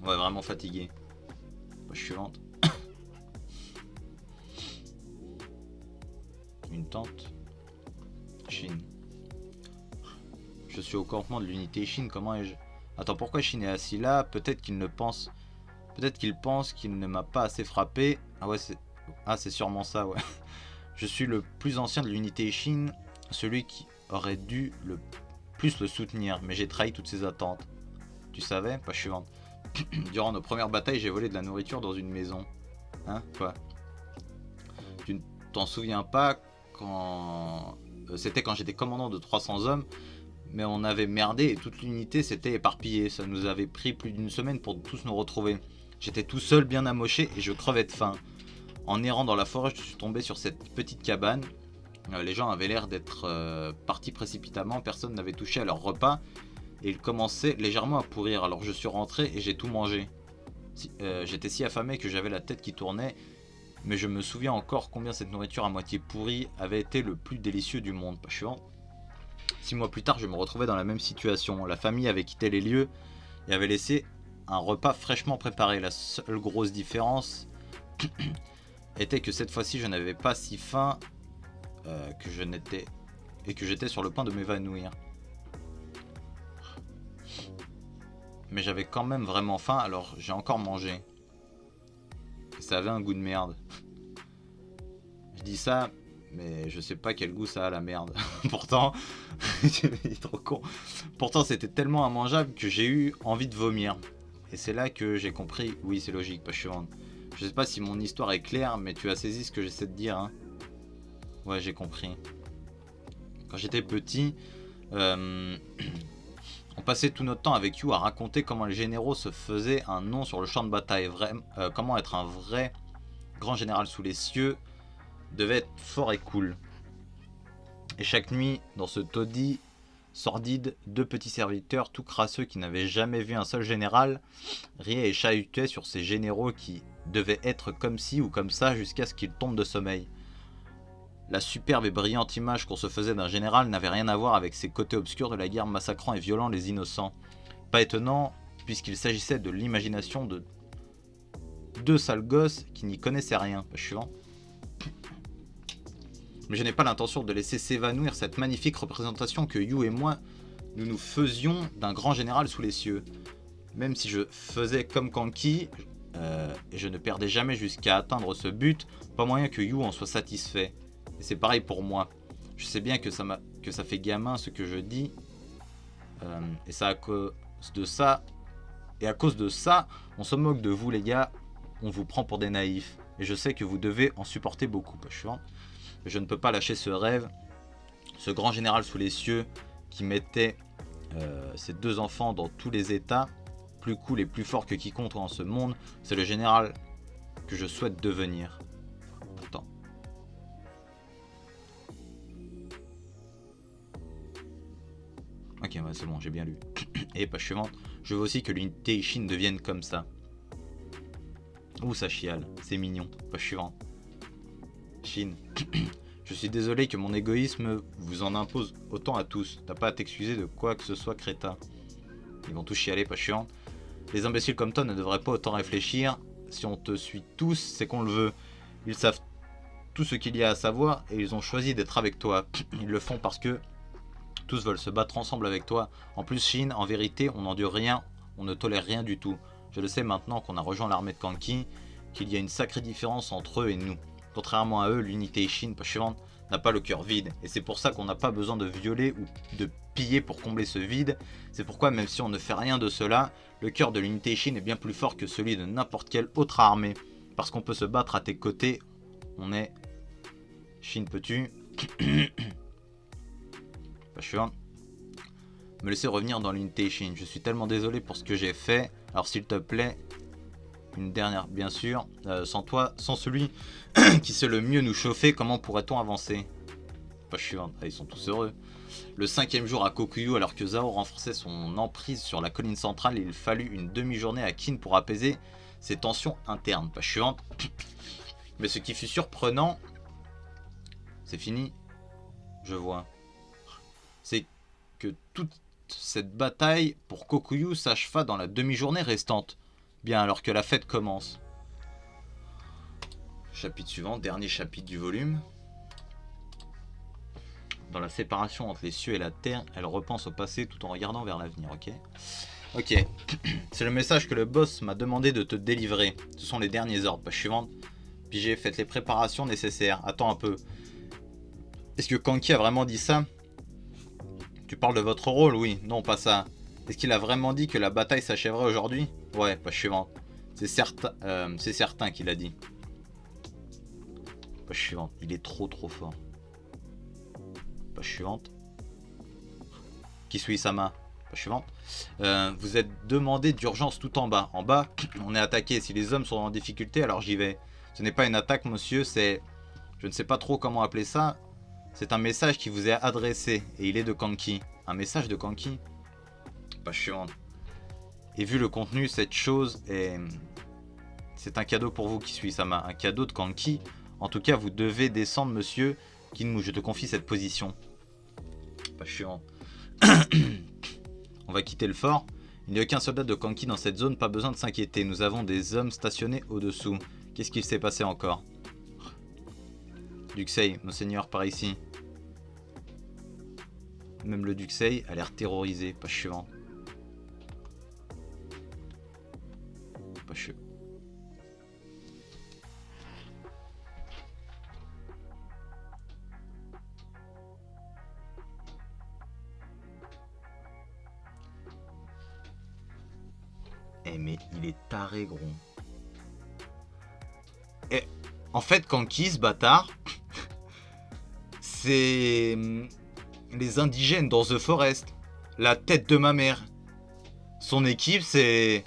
Ouais, vraiment fatigué. Suivante. Une tente. Shin. Je suis au campement de l'unité Shin, comment ai-je... Attends, pourquoi Shin est assis là? Peut-être qu'il ne pense... Peut-être qu'il pense qu'il ne m'a pas assez frappé. Ah ouais, c'est... Ah, c'est sûrement ça, ouais. Je suis le plus ancien de l'unité Shin, celui qui aurait dû le plus le soutenir, mais j'ai trahi toutes ses attentes. Tu savais? Pas suivante. Durant nos premières batailles, j'ai volé de la nourriture dans une maison. Hein? Quoi? Tu ne t'en souviens pas quand... C'était quand j'étais commandant de 300 hommes, mais on avait merdé et toute l'unité s'était éparpillée. Ça nous avait pris plus d'une semaine pour tous nous retrouver. J'étais tout seul, bien amoché, et je crevais de faim. En errant dans la forêt, je suis tombé sur cette petite cabane. Les gens avaient l'air d'être partis précipitamment, personne n'avait touché à leur repas, et ils commençaient légèrement à pourrir. Alors je suis rentré et j'ai tout mangé. J'étais si affamé que j'avais la tête qui tournait, mais je me souviens encore combien cette nourriture à moitié pourrie avait été le plus délicieux du monde. Pas chiant. 6 mois plus tard, je me retrouvais dans la même situation. La famille avait quitté les lieux et avait laissé un repas fraîchement préparé. La seule grosse différence était que cette fois-ci, je n'avais pas si faim que j'étais sur le point de m'évanouir. Mais j'avais quand même vraiment faim, alors j'ai encore mangé. Et ça avait un goût de merde. Je dis ça, mais je sais pas quel goût ça a la merde. Pourtant, il est trop con. Pourtant, c'était tellement immangeable que j'ai eu envie de vomir. Et c'est là que j'ai compris, oui, c'est logique, pas chiant. Je sais pas si mon histoire est claire, mais tu as saisi ce que j'essaie de dire, hein. Ouais, j'ai compris. Quand j'étais petit, on passait tout notre temps avec You à raconter comment les généraux se faisaient un nom sur le champ de bataille. Comment être un vrai grand général sous les cieux devait être fort et cool. Et chaque nuit, dans ce taudis sordide, 2 petits serviteurs tout crasseux qui n'avaient jamais vu un seul général riaient et chahutaient sur ces généraux qui devaient être comme ci ou comme ça jusqu'à ce qu'ils tombent de sommeil. La superbe et brillante image qu'on se faisait d'un général n'avait rien à voir avec ces côtés obscurs de la guerre massacrant et violant les innocents. Pas étonnant, puisqu'il s'agissait de l'imagination de 2 sales gosses qui n'y connaissaient rien. Page suivante. Mais je n'ai pas l'intention de laisser s'évanouir cette magnifique représentation que Yu et moi, nous nous faisions d'un grand général sous les cieux. Même si je faisais comme Kanki, et je ne perdais jamais jusqu'à atteindre ce but, pas moyen que Yu en soit satisfait. Et c'est pareil pour moi. Je sais bien que ça fait gamin ce que je dis, et ça à cause de ça. Et à cause de ça, on se moque de vous les gars, on vous prend pour des naïfs. Et je sais que vous devez en supporter beaucoup. Page suivante. Je ne peux pas lâcher ce rêve, ce grand général sous les cieux qui mettait ses 2 enfants dans tous les états, plus cool et plus fort que quiconque en ce monde, c'est le général que je souhaite devenir. Attends. Ok, ouais, c'est bon, j'ai bien lu. Et page suivante, je veux aussi que l'unité Ishin devienne comme ça. Ouh, ça chiale, c'est mignon. Page suivante. Shin. Je suis désolé que mon égoïsme vous en impose autant à tous. T'as pas à t'excuser de quoi que ce soit, crétin. Ils vont tous chialer, pas chiant. Les imbéciles comme toi ne devraient pas autant réfléchir. Si on te suit tous, c'est qu'on le veut. Ils savent tout ce qu'il y a à savoir et ils ont choisi d'être avec toi. Ils le font parce que tous veulent se battre ensemble avec toi. En plus, Shin, en vérité, on n'endure rien, on ne tolère rien du tout. Je le sais maintenant qu'on a rejoint l'armée de Kanki, qu'il y a une sacrée différence entre eux et nous. Contrairement à eux, l'unité Ishin, page suivante, n'a pas le cœur vide. Et c'est pour ça qu'on n'a pas besoin de violer ou de piller pour combler ce vide. C'est pourquoi même si on ne fait rien de cela, le cœur de l'unité Ishin est bien plus fort que celui de n'importe quelle autre armée. Parce qu'on peut se battre à tes côtés. On est... Shin, peux-tu... Page suivante. Me laisser revenir dans l'unité Ishin. Je suis tellement désolé pour ce que j'ai fait. Alors s'il te plaît... Une dernière, bien sûr. Sans toi, sans celui qui sait le mieux nous chauffer, comment pourrait-on avancer? Page suivante. Ah, ils sont tous heureux. Le 5e jour à Kokuyu, alors que Zao renforçait son emprise sur la colline centrale, il fallut une demi-journée à Kin pour apaiser ses tensions internes. Page suivante. Mais ce qui fut surprenant, c'est fini, je vois, c'est que toute cette bataille pour Kokuyu s'acheva dans la demi-journée restante. Bien, alors que la fête commence. Chapitre suivant, dernier chapitre du volume. Dans la séparation entre les cieux et la terre, elle repense au passé tout en regardant vers l'avenir, ok? Ok. C'est le message que le boss m'a demandé de te délivrer. Ce sont les derniers ordres. Page suivante. Puis j'ai fait les préparations nécessaires. Attends un peu. Est-ce que Kanki a vraiment dit ça? Tu parles de votre rôle? Oui. Non, pas ça. Est-ce qu'il a vraiment dit que la bataille s'achèverait aujourd'hui? Ouais, page suivante. C'est certain qu'il a dit. Page suivante. Il est trop fort. Page suivante. Kisui-sama. Page suivante. Vous êtes demandé d'urgence tout en bas. En bas, on est attaqué. Si les hommes sont en difficulté, alors j'y vais. Ce n'est pas une attaque, monsieur, c'est... Je ne sais pas trop comment appeler ça. C'est un message qui vous est adressé. Et il est de Kanki. Un message de Kanki? Page suivante. Et vu le contenu, cette chose est... C'est un cadeau pour vous, Kisui-sama. Un cadeau de Kanki. En tout cas, vous devez descendre, monsieur Kinmu. Je te confie cette position. Page suivante. On va quitter le fort. Il n'y a aucun soldat de Kanki dans cette zone, pas besoin de s'inquiéter. Nous avons des hommes stationnés au-dessous. Qu'est-ce qu'il s'est passé encore? Duxei, monseigneur, par ici. Même le Duxei a l'air terrorisé. Page suivante. Page suivante. Eh mais il est taré, gros. Et en fait, Kanki, ce bâtard, c'est les indigènes dans The Forest. La tête de ma mère. Son équipe, c'est...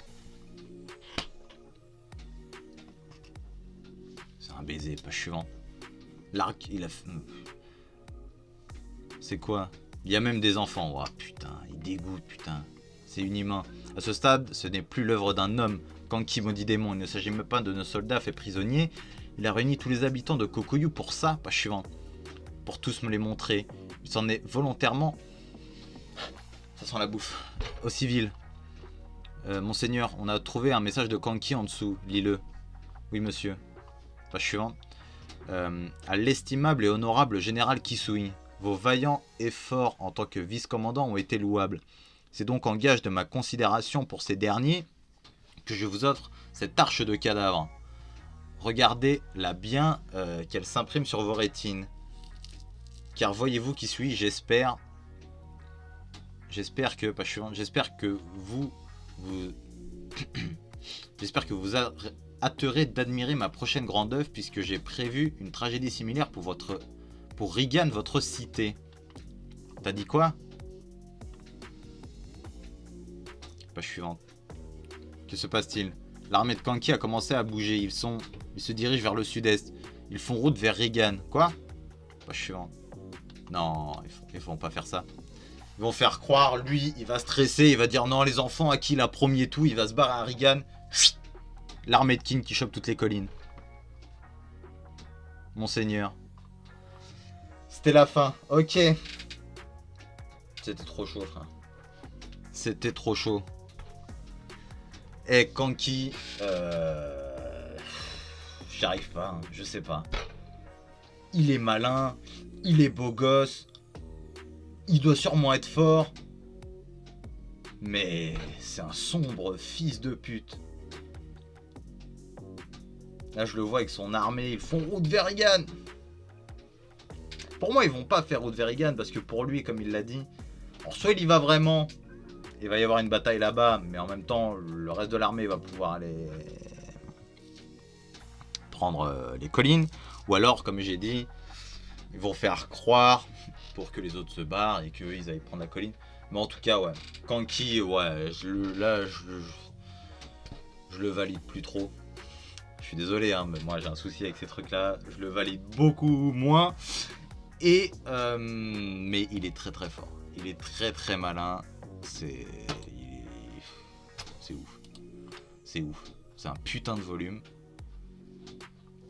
C'est un baiser, page suivante. L'arc, il a... C'est quoi? Il y a même des enfants. Oh, putain, il dégoûte, putain. C'est inhumain. À ce stade, ce n'est plus l'œuvre d'un homme. Kanki maudit démon, il ne s'agit même pas de nos soldats faits prisonniers. Il a réuni tous les habitants de Kokoyu pour ça, page suivante. Pour tous me les montrer. Il s'en est volontairement... Ça sent la bouffe. Au civil. Monseigneur, on a trouvé un message de Kanki en dessous. Lis-le. Oui, monsieur. Page suivante. À l'estimable et honorable général Kisui, vos vaillants efforts en tant que vice-commandant ont été louables. C'est donc en gage de ma considération pour ces derniers que je vous offre cette arche de cadavres. Regardez-la bien, qu'elle s'imprime sur vos rétines. Car voyez-vous qui suis, j'espère que, page suivante, j'espère que vous hâterez d'admirer ma prochaine grande œuvre, puisque j'ai prévu une tragédie similaire pour Regan, votre cité. T'as dit quoi? Page suivante. Que se passe-t-il? L'armée de Kanki a commencé à bouger. Ils se dirigent vers le sud-est. Ils font route vers Regan. Quoi? Page suivante. Non, ils vont pas faire ça. Ils vont faire croire, lui, il va stresser, il va dire non, les enfants à qui il a promis et tout, il va se barrer à Regan. L'armée de King qui chope toutes les collines. Monseigneur. C'était la fin. Ok. C'était trop chaud, frère. C'était trop chaud. Et Kanki, j'y arrive pas, hein, je sais pas. Il est malin, il est beau gosse, il doit sûrement être fort. Mais c'est un sombre fils de pute. Là, je le vois avec son armée, ils font route vers Regan. Pour moi, ils vont pas faire route vers Regan parce que pour lui, comme il l'a dit, alors soit il y va vraiment, il va y avoir une bataille là-bas, mais en même temps, le reste de l'armée va pouvoir aller prendre les collines. Ou alors, comme j'ai dit, ils vont faire croire pour que les autres se barrent et qu'eux, ils aillent prendre la colline. Mais en tout cas, ouais. Kanki, ouais, je le valide plus trop. Je suis désolé, hein, mais moi j'ai un souci avec ces trucs-là. Je le valide beaucoup moins. Et mais il est très très fort. Il est très très malin. C'est ouf. C'est ouf. C'est un putain de volume.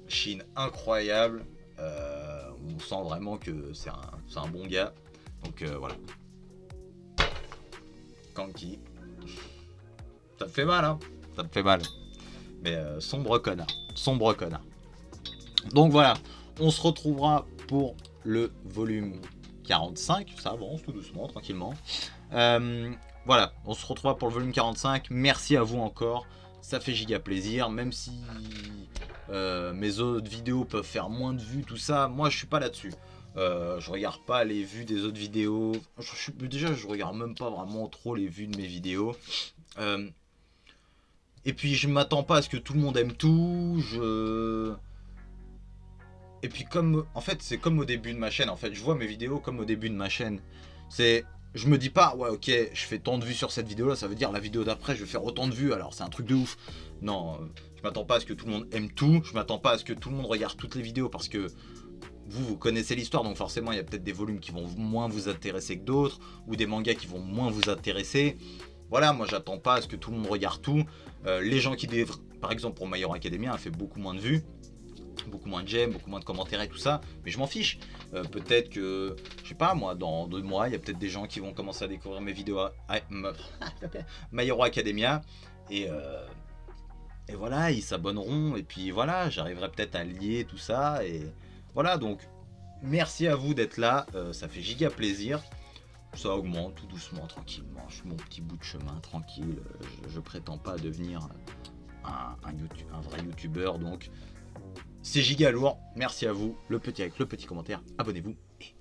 Chine incroyable. On sent vraiment que c'est un bon gars. Donc voilà. Kanki. Ça me fait mal, hein. Ça me fait mal. Mais sombre connard. Sombre connard. Donc voilà. On se retrouvera pour le volume 45. Ça avance tout doucement, tranquillement. Voilà. On se retrouvera pour le volume 45. Merci à vous encore. Ça fait giga plaisir. Même si mes autres vidéos peuvent faire moins de vues, tout ça. Moi, je suis pas là-dessus. Je regarde pas les vues des autres vidéos. Déjà, je regarde même pas vraiment trop les vues de mes vidéos. Et puis, je m'attends pas à ce que tout le monde aime tout. Et puis, en fait, c'est comme au début de ma chaîne. En fait, je vois mes vidéos comme au début de ma chaîne. Je me dis pas, ouais, ok, je fais tant de vues sur cette vidéo-là, ça veut dire la vidéo d'après, je vais faire autant de vues. Alors, c'est un truc de ouf. Non, je m'attends pas à ce que tout le monde aime tout. Je m'attends pas à ce que tout le monde regarde toutes les vidéos parce que vous connaissez l'histoire, donc forcément il y a peut-être des volumes qui vont moins vous intéresser que d'autres, ou des mangas qui vont moins vous intéresser. Voilà, moi j'attends pas à ce que tout le monde regarde tout. Les gens qui par exemple pour My Hero Academia, a fait beaucoup moins de vues, beaucoup moins de j'aime, beaucoup moins de commentaires et tout ça, mais je m'en fiche. Peut-être que, je sais pas moi, dans 2 mois, il y a peut-être des gens qui vont commencer à découvrir mes vidéos My Hero Academia, et voilà, ils s'abonneront, et puis voilà, j'arriverai peut-être à lier tout ça, et voilà, donc merci à vous d'être là, ça fait giga plaisir. Ça augmente tout doucement, tranquillement. Je suis mon petit bout de chemin, tranquille. Je prétends pas devenir un vrai youtubeur, donc c'est giga lourd. Merci à vous, avec le petit commentaire, abonnez-vous et